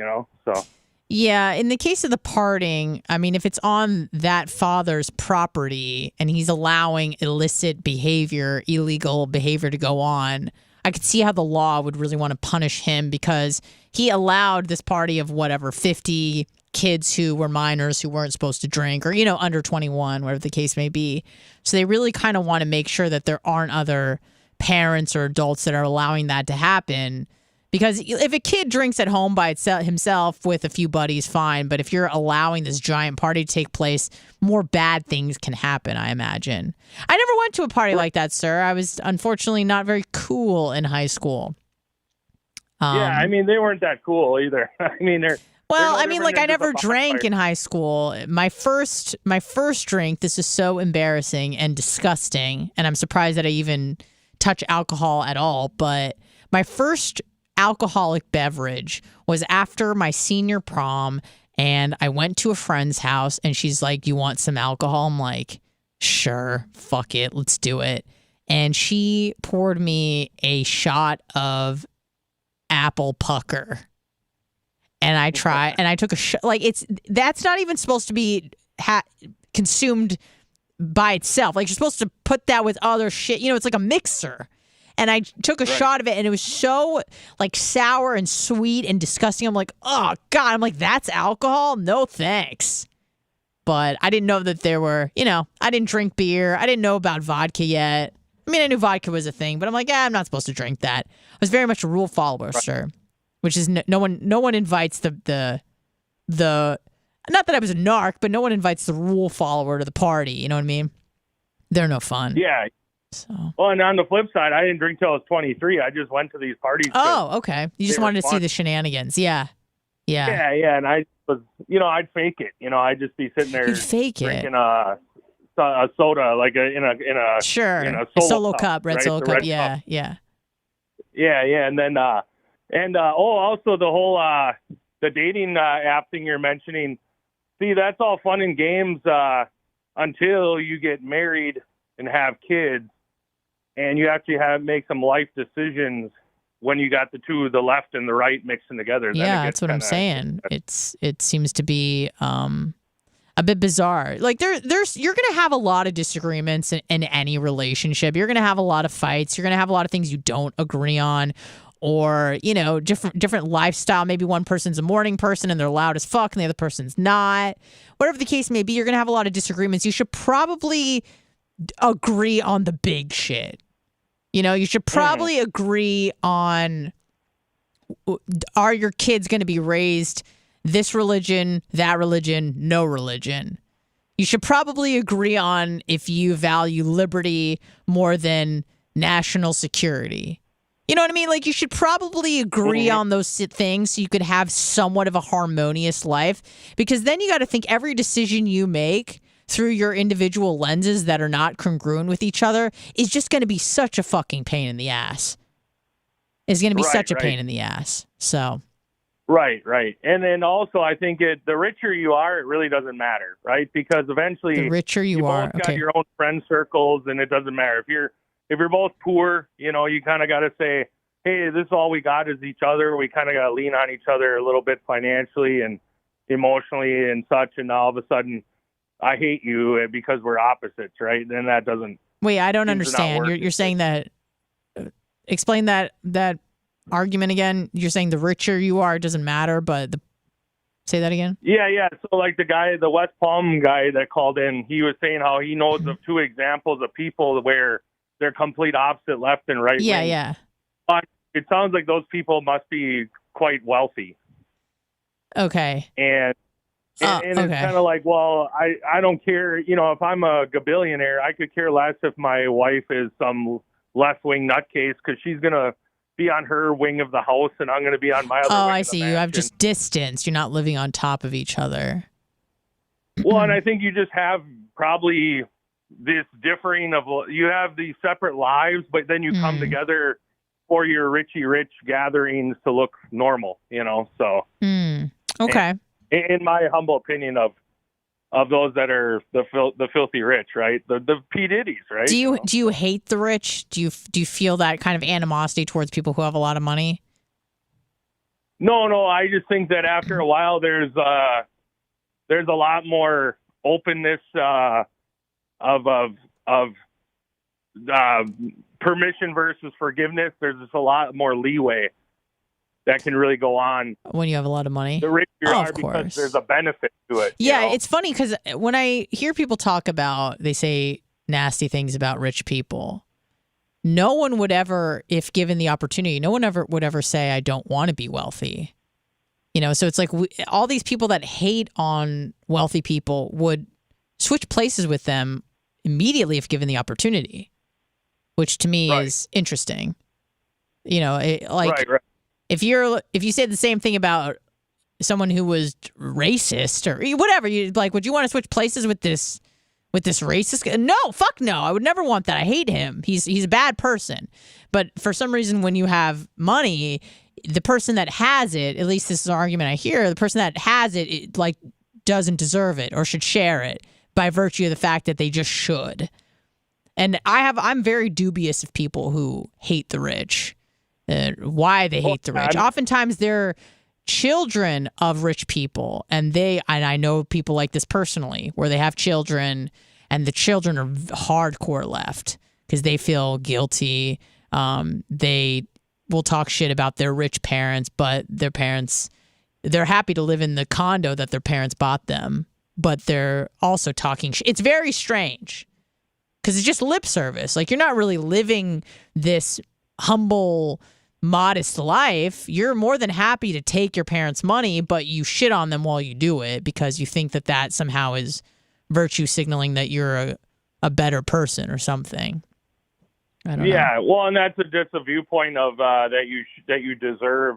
So. Yeah, in the case of the parting, I mean, if it's on that father's property and he's allowing illicit behavior, illegal behavior to go on, I could see how the law would really want to punish him because he allowed this party of 50 kids who were minors who weren't supposed to drink or, under 21, whatever the case may be. So they really kind of want to make sure that there aren't other parents or adults that are allowing that to happen. Because if a kid drinks at home by himself with a few buddies, fine. But if you're allowing this giant party to take place, more bad things can happen, I imagine. I never went to a party like that, sir. I was unfortunately not very cool in high school. Yeah, I mean, they weren't that cool either. I mean, I never drank in high school. My first drink, this is so embarrassing and disgusting, and I'm surprised that I even touch alcohol at all, but my first alcoholic beverage was after my senior prom, and I went to a friend's house and she's like, you want some alcohol? I'm like, sure, fuck it, let's do it. And she poured me a shot of apple pucker, and I took a shot. Like, that's not even supposed to be consumed by itself. Like, you're supposed to put that with other shit, it's like a mixer. And I took a shot of it, and it was so, like, sour and sweet and disgusting. I'm like, oh, God. I'm like, that's alcohol? No, thanks. But I didn't know that there were, I didn't drink beer. I didn't know about vodka yet. I mean, I knew vodka was a thing, but I'm like, I'm not supposed to drink that. I was very much a rule follower, sir, which is no one invites the not that I was a narc, but no one invites the rule follower to the party. You know what I mean? They're no fun. Yeah. So. Well, and on the flip side, I didn't drink till I was 23. I just went to these parties. Oh, okay. You just wanted to see the shenanigans. Yeah. And I was, I'd fake it. I'd just be sitting there. You'd fake drinking a soda, like in a sure, a solo cup, red right? solo The cup. red Yeah. And then also the whole the dating app thing you're mentioning. See, that's all fun and games until you get married and have kids, and you actually make some life decisions when you got the left and the right mixing together. Yeah, that's what I'm saying. It seems to be a bit bizarre. Like there's you're going to have a lot of disagreements in any relationship. You're going to have a lot of fights. You're going to have a lot of things you don't agree on, or different lifestyle. Maybe one person's a morning person and they're loud as fuck, and the other person's not. Whatever the case may be, you're going to have a lot of disagreements. You should probably agree on the big shit. You should probably agree on, are your kids going to be raised this religion, that religion, no religion? You should probably agree on if you value liberty more than national security. You know what I mean? Like, you should probably agree on those things so you could have somewhat of a harmonious life, because then you got to think every decision you make through your individual lenses that are not congruent with each other is just going to be such a fucking pain in the ass. It's going to be such a pain in the ass. So. Right. And then also, I think the richer you are, it really doesn't matter, right? Because eventually, the richer you are, both got your own friend circles, and it doesn't matter. If you're both poor, you kind of got to say, hey, this is all we got is each other. We kind of got to lean on each other a little bit financially and emotionally and such. And all of a sudden, I hate you because we're opposites, right? Then that doesn't. Wait, I don't understand. You're saying that. Explain that argument again. You're saying the richer you are, it doesn't matter, but say that again. Yeah. So like the West Palm guy that called in, he was saying how he knows of two examples of people where they're complete opposite, left and right. Yeah. But it sounds like those people must be quite wealthy. Okay. And it's kind of like, well, I don't care. If I'm a gabillionaire, I could care less if my wife is some left-wing nutcase, because she's going to be on her wing of the house and I'm going to be on my other wing. Oh, I see. You have just distance. You're not living on top of each other. Well, and I think you just have probably this differing of, you have these separate lives, but then you come together for your Richie Rich gatherings to look normal, so. Okay. In my humble opinion of those that are the filthy rich, right? The P. Diddy's, right? Do you hate the rich? Do you feel that kind of animosity towards people who have a lot of money? No. I just think that after a while, there's a lot more openness of permission versus forgiveness. There's just a lot more leeway that can really go on when you have a lot of money. The richer you are, because there's a benefit to it. Yeah, it's funny because when I hear people talk about, they say nasty things about rich people. No one would ever, if given the opportunity, no one would ever say, I don't want to be wealthy. So it's like all these people that hate on wealthy people would switch places with them immediately if given the opportunity, which to me is interesting. Right. If you said the same thing about someone who was racist or whatever, would you want to switch places with this racist guy? No, fuck no. I would never want that. I hate him. He's a bad person. But for some reason, when you have money, the person that has it, at least this is an argument I hear, the person that has it doesn't deserve it or should share it by virtue of the fact that they just should. And I'm very dubious of people who hate the rich. Why they hate the rich. Oftentimes they're children of rich people, and I know people like this personally, where they have children and the children are hardcore left because they feel guilty. They will talk shit about their rich parents, but they're happy to live in the condo that their parents bought them, but they're also talking shit. It's very strange because it's just lip service. Like, you're not really living this humble, modest life. You're more than happy to take your parents' money, but you shit on them while you do it because you think that somehow is virtue signaling that you're a better person or something. I don't know. Well, and that's just a viewpoint of that you deserve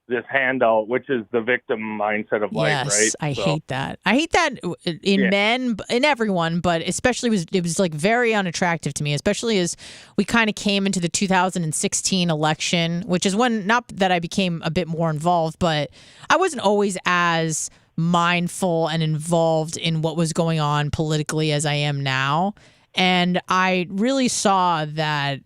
this handout, which is the victim mindset of life, right? Yes, I hate that. I hate that in men, in everyone, but especially it was very unattractive to me, especially as we kind of came into the 2016 election, which is when, not that I became a bit more involved, but I wasn't always as mindful and involved in what was going on politically as I am now. And I really saw that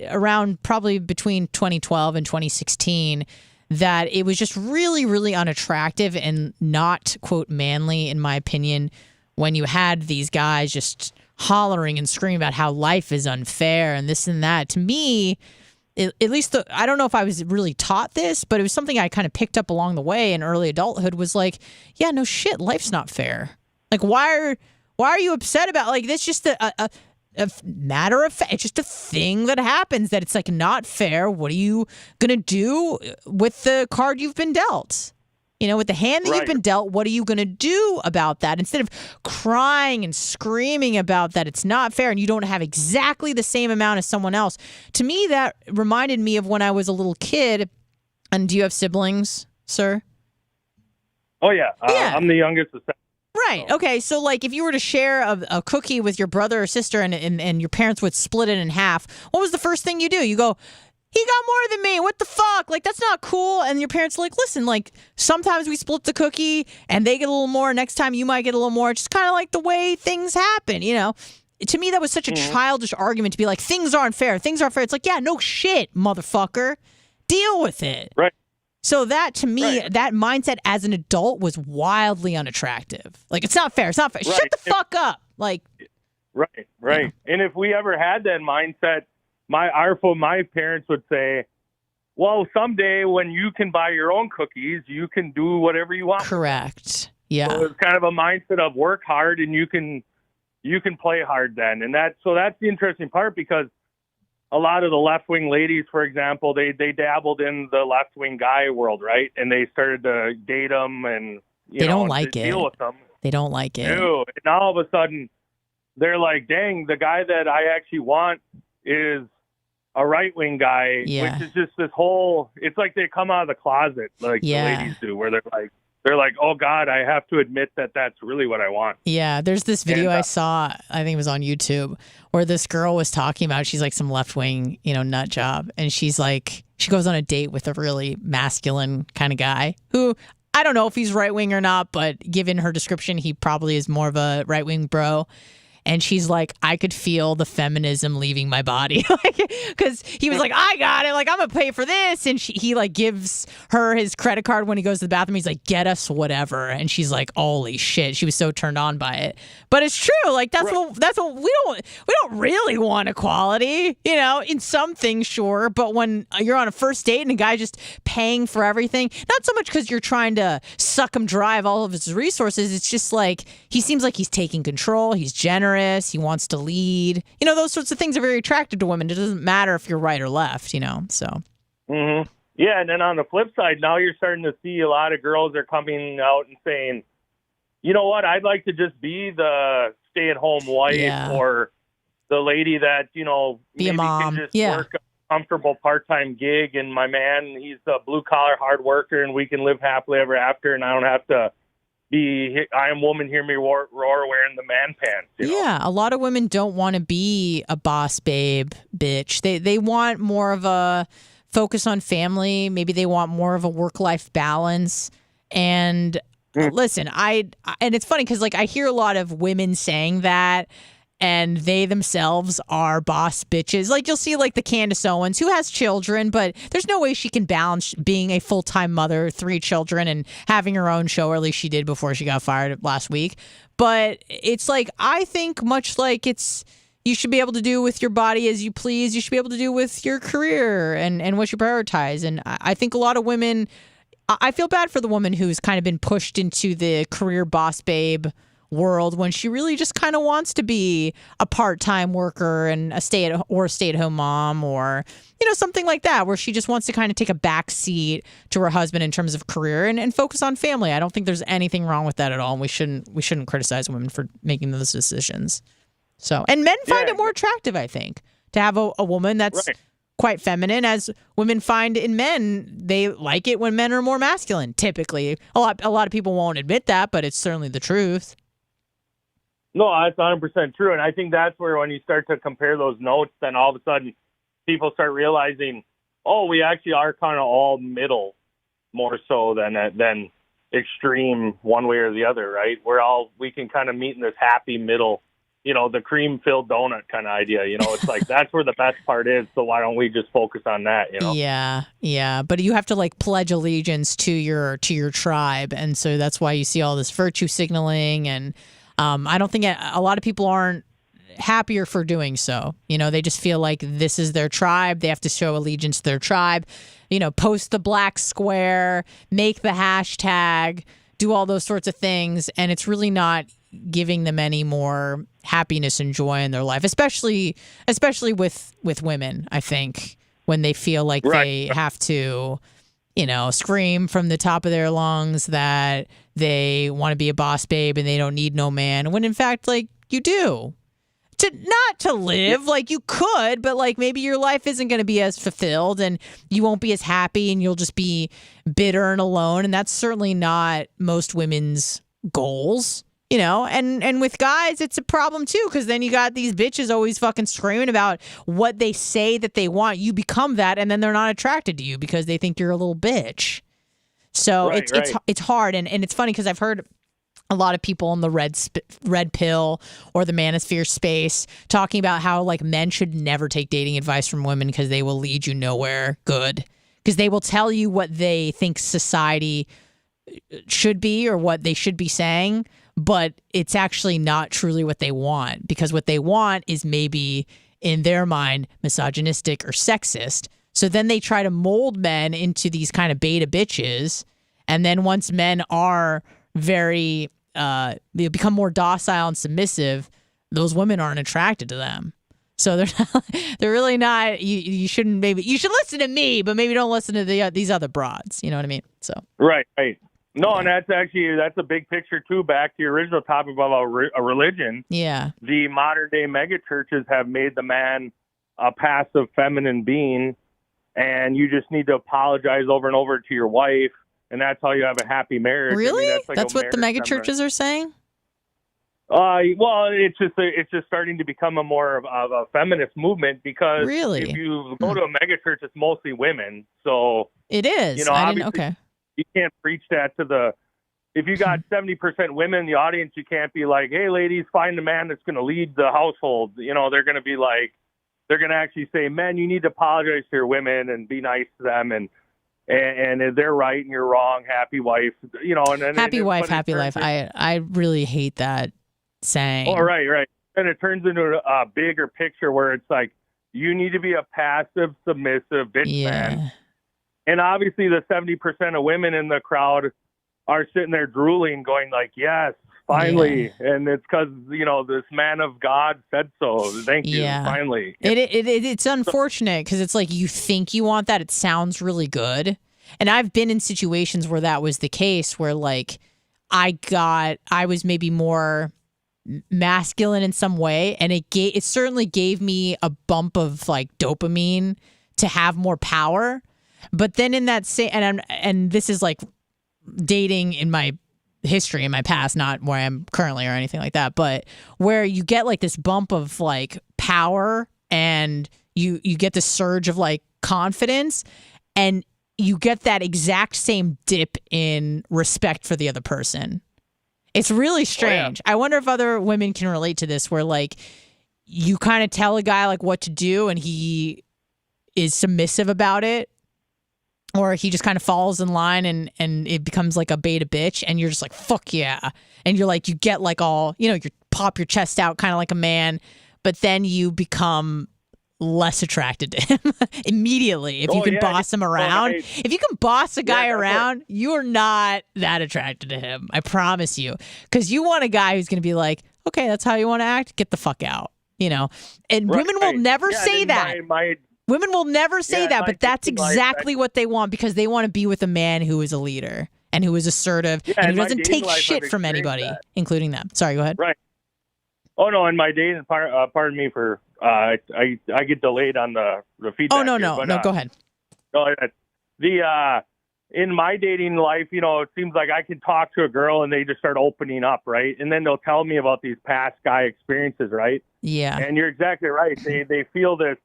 around probably between 2012 and 2016, that it was just really, really unattractive and not, quote, manly, in my opinion, when you had these guys just hollering and screaming about how life is unfair and this and that. To me, at least I don't know if I was really taught this, but it was something I kind of picked up along the way in early adulthood, was like, yeah, no shit, life's not fair. Like, why are you upset about, like, that's just a matter of fact. It's just a thing that happens, that it's like not fair. What are you gonna do with the card you've been dealt? You know, with the hand that you've been dealt, what are you going to do about that? Instead of crying and screaming about that it's not fair and you don't have exactly the same amount as someone else. To me, that reminded me of when I was a little kid. And do you have siblings, sir? Oh, yeah. I'm the youngest of 7. Right. Okay. So, like, if you were to share a cookie with your brother or sister and your parents would split it in half, what was the first thing you do? You go, he got more than me. What the fuck? Like, that's not cool. And your parents are like, listen, like, sometimes we split the cookie and they get a little more. Next time you might get a little more. It's just kind of like the way things happen, you know? To me, that was such a childish argument to be like, things aren't fair. Things aren't fair. It's like, yeah, no shit, motherfucker. Deal with it. Right. So that, to me, that mindset as an adult was wildly unattractive. Like, it's not fair. It's not fair. Right. Shut the fuck up. Like, right. You know. And if we ever had that mindset, my parents would say, well, someday when you can buy your own cookies, you can do whatever you want. Correct. Yeah. So it's kind of a mindset of work hard and you can play hard then. And that's the interesting part, because a lot of the left-wing ladies, for example, they dabbled in the left-wing guy world, right? And they started to date them and they don't like it. Deal with them. They don't like it. No. And all of a sudden, they're like, dang, the guy that I actually want is a right-wing guy, which is just this whole, it's like they come out of the closet, like the ladies do, where they're like, oh God, I have to admit that that's really what I want. Yeah, there's this video I saw, I think it was on YouTube, where this girl was talking about, she's like some left-wing, nut job. And she's like, she goes on a date with a really masculine kind of guy who, I don't know if he's right-wing or not, but given her description, he probably is more of a right-wing bro. And she's like, I could feel the feminism leaving my body. Because he was like, I got it. Like, I'm going to pay for this. And he like gives her his credit card when he goes to the bathroom. He's like, get us whatever. And she's like, holy shit. She was so turned on by it. But it's true. Like, that's what we don't really want equality, in some things, sure. But when you're on a first date and a guy just paying for everything, not so much because you're trying to suck him dry of all of his resources. It's just like, he seems like he's taking control. He's generous. He wants to lead. Those sorts of things are very attractive to women. It doesn't matter if you're right or left, so. Mm-hmm. Yeah, and then on the flip side, now you're starting to see a lot of girls are coming out and saying, you know what, I'd like to just be the stay-at-home wife or the lady that, be maybe a mom. can just work a comfortable part-time gig, and my man, he's a blue-collar hard worker, and we can live happily ever after, and I don't have to I am woman, hear me roar wearing the man pants. Yeah, a lot of women don't want to be a boss babe bitch. They want more of a focus on family. Maybe they want more of a work-life balance. And listen, and it's funny because like I hear a lot of women saying that, and they themselves are boss bitches. Like you'll see like the Candace Owens who has children, but there's no way she can balance being a full-time mother, 3 children, and having her own show, or at least she did before she got fired last week. But it's like, I think much like you should be able to do with your body as you please. You should be able to do with your career and what you prioritize. And I think a lot of women, I feel bad for the woman who's kind of been pushed into the career boss babe world when she really just kind of wants to be a part-time worker and a stay-at-home mom, or something like that, where she just wants to kind of take a back seat to her husband in terms of career and focus on family. I don't think there's anything wrong with that at all, and we shouldn't criticize women for making those decisions. So, and men find it more attractive, I think, to have a woman that's quite feminine, as women find in men. They like it when men are more masculine. Typically, a lot of people won't admit that, but it's certainly the truth. No, that's 100% true. And I think that's where when you start to compare those notes, then all of a sudden people start realizing, oh, we actually are kind of all middle more so than extreme one way or the other, right? We can kind of meet in this happy middle, the cream-filled donut kind of idea. It's like that's where the best part is. So why don't we just focus on that? Yeah. But you have to like pledge allegiance to your tribe, and so that's why you see all this virtue signaling. And I don't think a lot of people aren't happier for doing so. They just feel like this is their tribe. They have to show allegiance to their tribe. Post the black square, make the hashtag, do all those sorts of things, and it's really not giving them any more happiness and joy in their life, especially with women. I think when they feel like they have to, scream from the top of their lungs that they want to be a boss babe and they don't need no man, when in fact, like, you do. Not to live, like you could, but like maybe your life isn't going to be as fulfilled and you won't be as happy and you'll just be bitter and alone. And that's certainly not most women's goals, and with guys, it's a problem too, because then you got these bitches always fucking screaming about what they say that they want. You become that, and then they're not attracted to you because they think you're a little bitch. So it's hard. And it's funny because I've heard a lot of people in the red pill or the manosphere space talking about how like men should never take dating advice from women because they will lead you nowhere good, because they will tell you what they think society should be or what they should be saying, but it's actually not truly what they want, because what they want is maybe in their mind misogynistic or sexist. So then they try to mold men into these kind of beta bitches, and then once men are very they become more docile and submissive, those women aren't attracted to them. So they're really not. You should listen to me, but maybe don't listen to these other broads. You know what I mean? So right. No, and that's a big picture too. Back to your original topic about a religion. Yeah, the modern day mega churches have made the man a passive feminine being, and you just need to apologize over and over to your wife. And that's how you have a happy marriage. Really? I mean, that's what the mega churches are saying? Well, it's just starting to become a more of a feminist movement, because if you go to a mega church, it's mostly women. So it is. Okay. You can't preach that if you got 70% women in the audience, you can't be like, hey, ladies, find a man that's going to lead the household. They're going to be like, they're going to actually say, men, you need to apologize to your women and be nice to them. And they're right and you're wrong. Happy wife, happy wife, happy life. I really hate that saying. Oh, right. And it turns into a bigger picture where it's like, you need to be a passive, submissive bitch man. And obviously the 70% of women in the crowd are sitting there drooling, going like, yes, finally. Yeah. And it's because, this man of God said so. Thank you. Finally. It's unfortunate because it's like you think you want that. It sounds really good. And I've been in situations where that was the case, where like I was maybe more masculine in some way. And it certainly gave me a bump of like dopamine to have more power. But then in that same, and this is like dating in my history, in my past, not where I am currently or anything like that, but where you get like this bump of like power and you get the surge of like confidence, and you get that exact same dip in respect for the other person. It's really strange. I wonder if other women can relate to this, where like you kind of tell a guy like what to do and he is submissive about it, or he just kind of falls in line and it becomes like a beta bitch, and you're just like, fuck yeah. And you're like, you get like all, you pop your chest out kind of like a man, but then you become less attracted to him immediately. If you can boss him around, if you can boss a guy around, you're not that attracted to him. I promise you. Because you want a guy who's going to be like, okay, that's how you want to act? Get the fuck out. And women will never say that. Women will never say that, but that's exactly what they want, because they want to be with a man who is a leader and who is assertive and who doesn't take shit from anybody, including them. Sorry, go ahead. Right. Oh, no, in my dating, pardon me for, I get delayed on the feedback. Oh, no, go ahead. In my dating life, it seems like I can talk to a girl and they just start opening up, right? And then they'll tell me about these past guy experiences, right? Yeah. And you're exactly right. They feel this.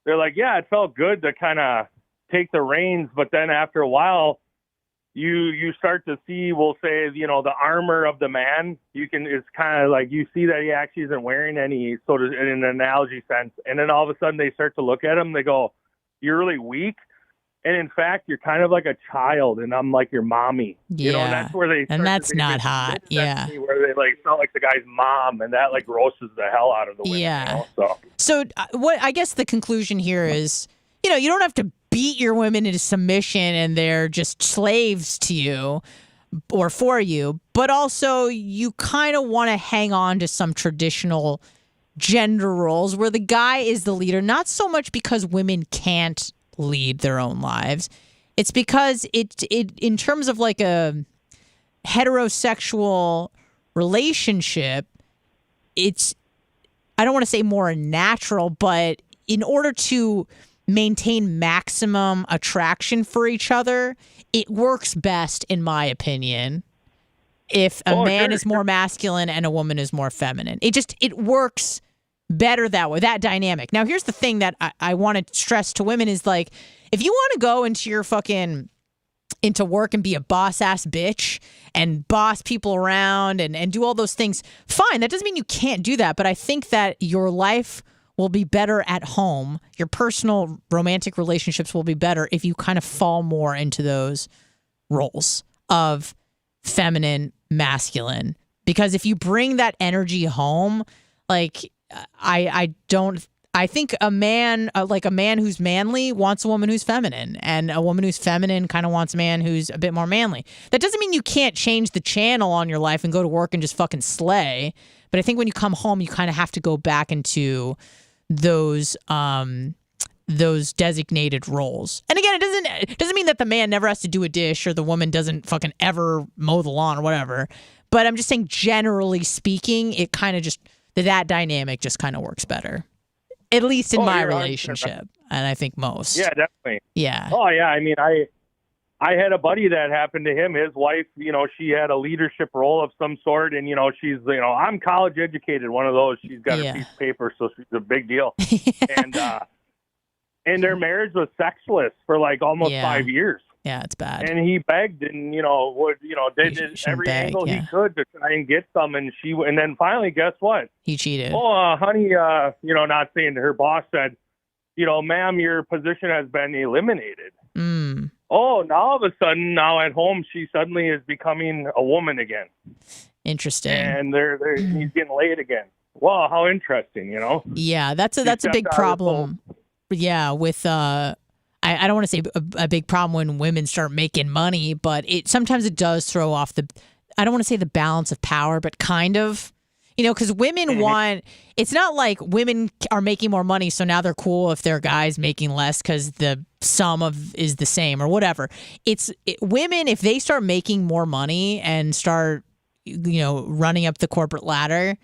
They're like, yeah, it felt good to kind of take the reins, but then after a while, you start to see, we'll say, the armor of the man. It's kind of like you see that he actually isn't wearing any, sort of in an analogy sense. And then all of a sudden they start to look at him. They go, "You're really weak. And in fact, you're kind of like a child, and I'm like your mommy." Yeah. And that's where they. And that's not hot. Yeah. Where they sound like the guy's mom, and that roasts the hell out of the women. Yeah. So what I guess the conclusion here is, you don't have to beat your women into submission and they're just slaves to you or for you, but also you kind of want to hang on to some traditional gender roles where the guy is the leader, not so much because women can't lead their own lives. It's because it in terms of like a heterosexual relationship, it's, I don't want to say more natural, but in order to maintain maximum attraction for each other, it works best, in my opinion, if a man is more masculine and a woman is more feminine. It works better that way, that dynamic. Now, here's the thing that I want to stress to women is like, if you want to go into work and be a boss-ass bitch and boss people around and do all those things, fine. That doesn't mean you can't do that, but I think that your life will be better at home. Your personal romantic relationships will be better if you kind of fall more into those roles of feminine, masculine. Because if you bring that energy home, like I think a man who's manly wants a woman who's feminine, and a woman who's feminine kind of wants a man who's a bit more manly. That doesn't mean you can't change the channel on your life and go to work and just fucking slay. But I think when you come home, you kind of have to go back into those designated roles. And again, it doesn't mean that the man never has to do a dish or the woman doesn't fucking ever mow the lawn or whatever. But I'm just saying, generally speaking, it kind of just, that dynamic just kind of works better. At least in my relationship. And I think most. Yeah, definitely. Yeah. Oh, yeah. I mean, I had a buddy that happened to him. His wife, she had a leadership role of some sort. And, she's, I'm college educated, one of those. She's got a piece of paper, so she's a big deal. And their marriage was sexless for almost 5 years. Yeah, it's bad. And he begged and, did every angle he could to try and get some. And then finally, guess what? He cheated. Oh, honey, not saying her boss said, "Ma'am, your position has been eliminated." Mm. Oh, now all of a sudden, now at home, she suddenly is becoming a woman again. Interesting. And he's getting laid again. Wow, how interesting, Yeah, that's a big problem. Yeah, with I don't want to say a big problem when women start making money, but sometimes it does throw off I don't want to say the balance of power, but kind of, because women want, it's not like women are making more money, so now they're cool if their guy's making less because the sum is the same or whatever. Women, if they start making more money and start, running up the corporate ladder,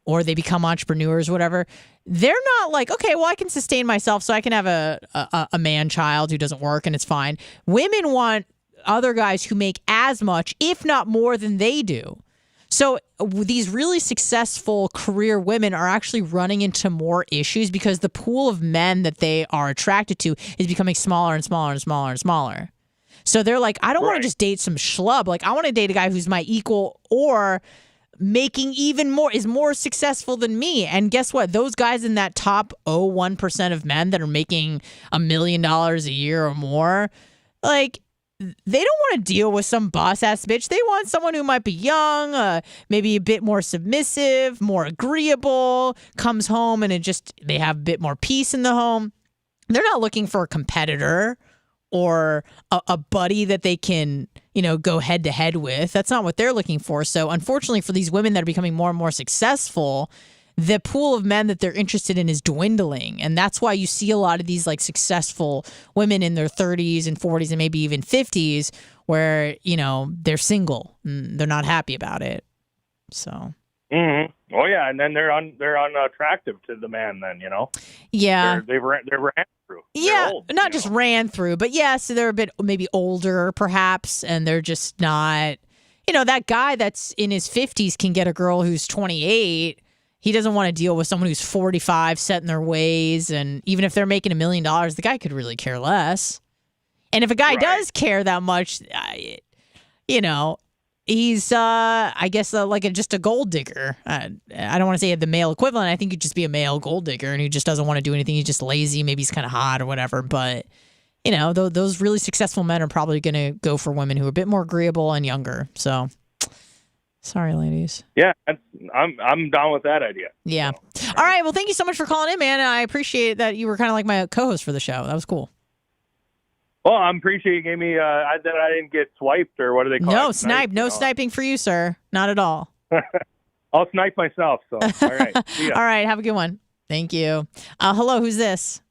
or they become entrepreneurs, whatever, they're not like, okay, well, I can sustain myself, so I can have a man child who doesn't work and it's fine. Women want other guys who make as much, if not more than they do. So these really successful career women are actually running into more issues because the pool of men that they are attracted to is becoming smaller and smaller and smaller and smaller. So they're like, I don't want to just date some schlub. Like, I want to date a guy who's my equal or making even more, is more successful than me. And guess what? Those guys in that top 1% of men that are making $1 million a year or more, like, they don't want to deal with some boss-ass bitch. They want someone who might be young, maybe a bit more submissive, more agreeable, comes home and they have a bit more peace in the home. They're not looking for a competitor or a buddy that they can, go head to head with. That's not what they're looking for. So unfortunately for these women that are becoming more and more successful, the pool of men that they're interested in is dwindling. And that's why you see a lot of these successful women in their 30s and 40s and maybe even 50s where, they're single and they're not happy about it. So. Mm-hmm. Oh yeah. And then they're unattractive to the man then, Yeah. They're ran through. Yeah. Old, not just ran through, but so they're a bit maybe older perhaps. And they're just not, that guy that's in his 50s can get a girl who's 28. He doesn't want to deal with someone who's 45 set in their ways. And even if they're making $1 million, the guy could really care less. And if a guy does care that much, he's, I guess, just a gold digger. I don't want to say the male equivalent. I think he'd just be a male gold digger, and he just doesn't want to do anything. He's just lazy. Maybe he's kind of hot or whatever. But, those really successful men are probably going to go for women who are a bit more agreeable and younger. So, sorry, ladies. Yeah, I'm down with that idea. Yeah. All right. Well, thank you so much for calling in, man. I appreciate that you were kind of like my co-host for the show. That was cool. Well, I appreciate you gave me that I didn't get swiped, or what do they call it? No, snipe. No sniping for you, sir. Not at all. I'll snipe myself. So, all right. See ya. All right. Have a good one. Thank you. Hello. Who's this?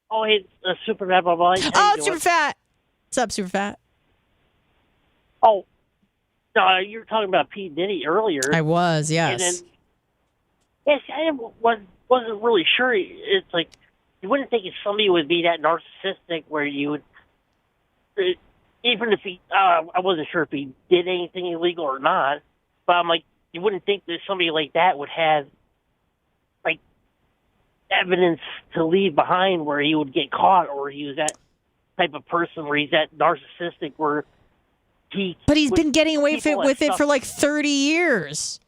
Oh, it's Super Fat Bubba. Oh, Super Fat. What's up, Super Fat? Oh, you were talking about P. Diddy earlier. I was, yes. And then, yes, I wasn't really sure. It's like, you wouldn't think if somebody would be that narcissistic where you would, even if he, I wasn't sure if he did anything illegal or not, but I'm like, you wouldn't think that somebody like that would have, like, evidence to leave behind where he would get caught, or he was that type of person where he's that narcissistic where But he's been getting away with it for like 30 years.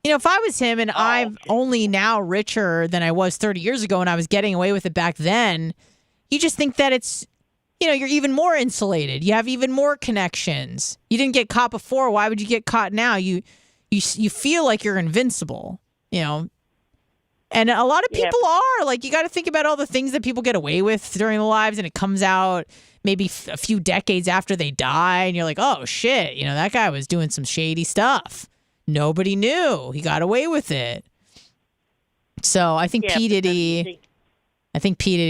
If I was him and I'm only now richer than I was 30 years ago and I was getting away with it back then, you just think that it's, you're even more insulated. You have even more connections. You didn't get caught before. Why would you get caught now? You feel like you're invincible, And a lot of people are. Like, you got to think about all the things that people get away with during their lives, and it comes out maybe a few decades after they die, and you're like, oh, shit, that guy was doing some shady stuff. Nobody knew. He got away with it. So I think P. Diddy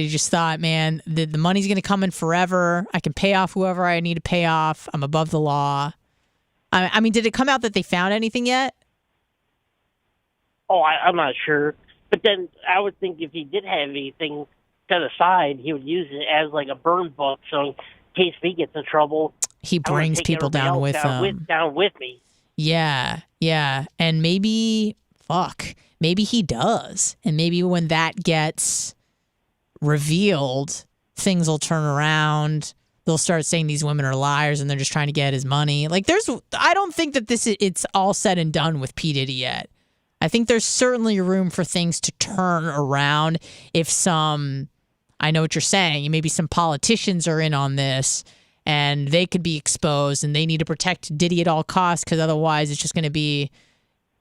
just thought, man, the money's going to come in forever. I can pay off whoever I need to pay off. I'm above the law. I mean, did it come out that they found anything yet? Oh, I'm not sure. But then I would think if he did have anything set aside, he would use it as like a burn book. So in case he gets in trouble, he brings people down with him. Down with me. Yeah. And maybe he does. And maybe when that gets revealed, things will turn around. They'll start saying these women are liars and they're just trying to get his money. Like, I don't think that it's all said and done with P. Diddy yet. I think there's certainly room for things to turn around if I know what you're saying, maybe some politicians are in on this and they could be exposed and they need to protect Diddy at all costs, because otherwise it's just going to be,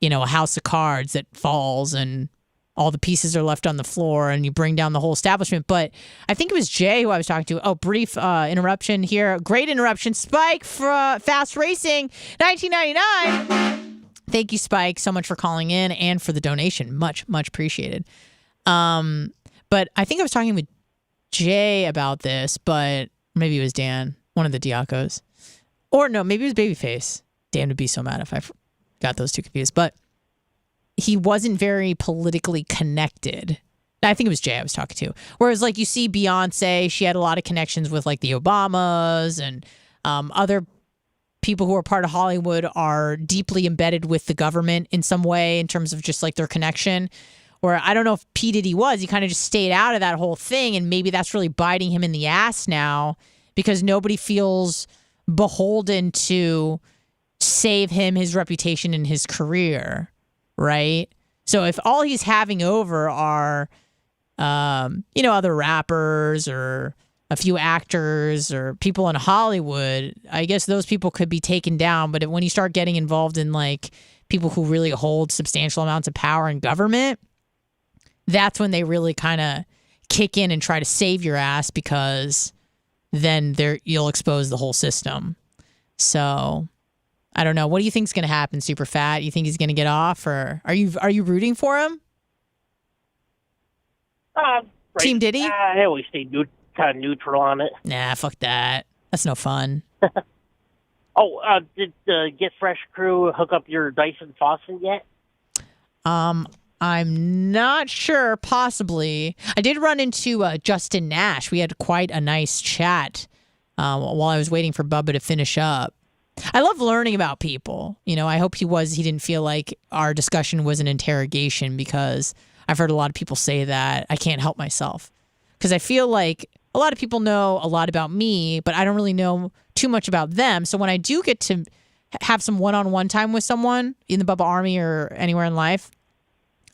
a house of cards that falls and all the pieces are left on the floor and you bring down the whole establishment. But I think it was Jay who I was talking to. Oh, brief interruption here. Great interruption. Spike for Fast Racing, 1999. Thank you, Spike, so much for calling in and for the donation. Much, much appreciated. But I think I was talking with Jay about this, but maybe it was Dan, one of the Diacos. Or no, maybe it was Babyface. Dan would be so mad if I got those two confused. But he wasn't very politically connected. I think it was Jay I was talking to. Whereas, like, you see Beyonce, she had a lot of connections with, like, the Obamas and other people who are part of Hollywood are deeply embedded with the government in some way in terms of just, like, their connection. Or I don't know if P. Diddy was. He kind of just stayed out of that whole thing, and maybe that's really biting him in the ass now because nobody feels beholden to save him, his reputation, and his career, right? So if all he's having over are, other rappers or a few actors or people in Hollywood, I guess those people could be taken down. But when you start getting involved in, like, people who really hold substantial amounts of power in government, that's when they really kind of kick in and try to save your ass, because then you'll expose the whole system. So I don't know. What do you think is going to happen, Super Fat? You think he's going to get off, or are you rooting for him? Right. Team Diddy? I always stay kind of neutral on it. Nah, fuck that. That's no fun. Did the Get Fresh crew hook up your Dyson faucet yet? I'm not sure. Possibly. I did run into Justin Nash. We had quite a nice chat while I was waiting for Bubba to finish up. I love learning about people. I hope he didn't feel like our discussion was an interrogation, because I've heard a lot of people say that. I can't help myself, because I feel like a lot of people know a lot about me, but I don't really know too much about them. So when I do get to have some one-on-one time with someone in the Bubba Army or anywhere in life,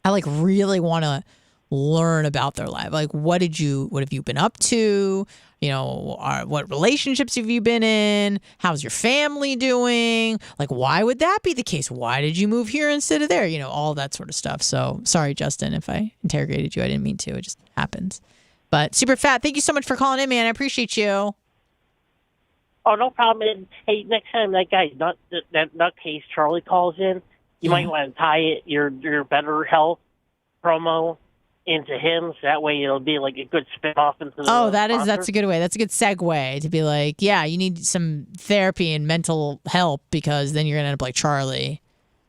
I like really want to learn about their life. Like, what have you been up to? You know, what relationships have you been in? How's your family doing? Like, why would that be the case? Why did you move here instead of there? You know, all that sort of stuff. So sorry, Justin, if I interrogated you. I didn't mean to. It just happens. But Super Fat, thank you so much for calling in, man. I appreciate you. Oh, no problem. And, hey, next time that guy, that nutcase Charlie calls in, you might want to tie your Better Health promo into him, so that way it'll be like a good spin-off into the that's a good way. That's a good segue to be like, yeah, you need some therapy and mental help, because then you're going to end up like Charlie,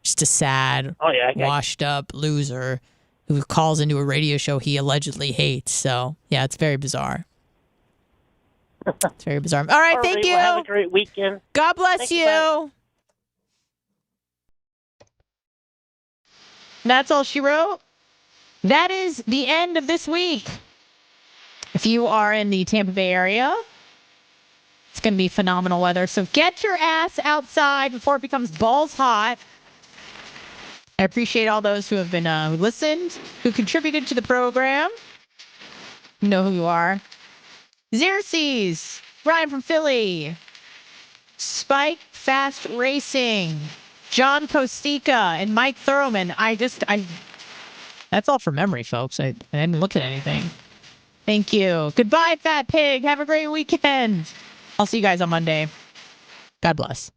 just a sad, washed up loser who calls into a radio show he allegedly hates. So, yeah, it's very bizarre. It's very bizarre. All right, thank you. Well, have a great weekend. God bless you. That's all she wrote. That is the end of this week. If you are in the Tampa Bay area, it's going to be phenomenal weather. So get your ass outside before it becomes balls hot. I appreciate all those who have been who listened, who contributed to the program. You know who you are. Xerxes, Ryan from Philly, Spike Fast Racing, John Kostika, and Mike Thurman. That's all from memory, folks. I didn't look at anything. Thank you. Goodbye, Fat Pig. Have a great weekend. I'll see you guys on Monday. God bless.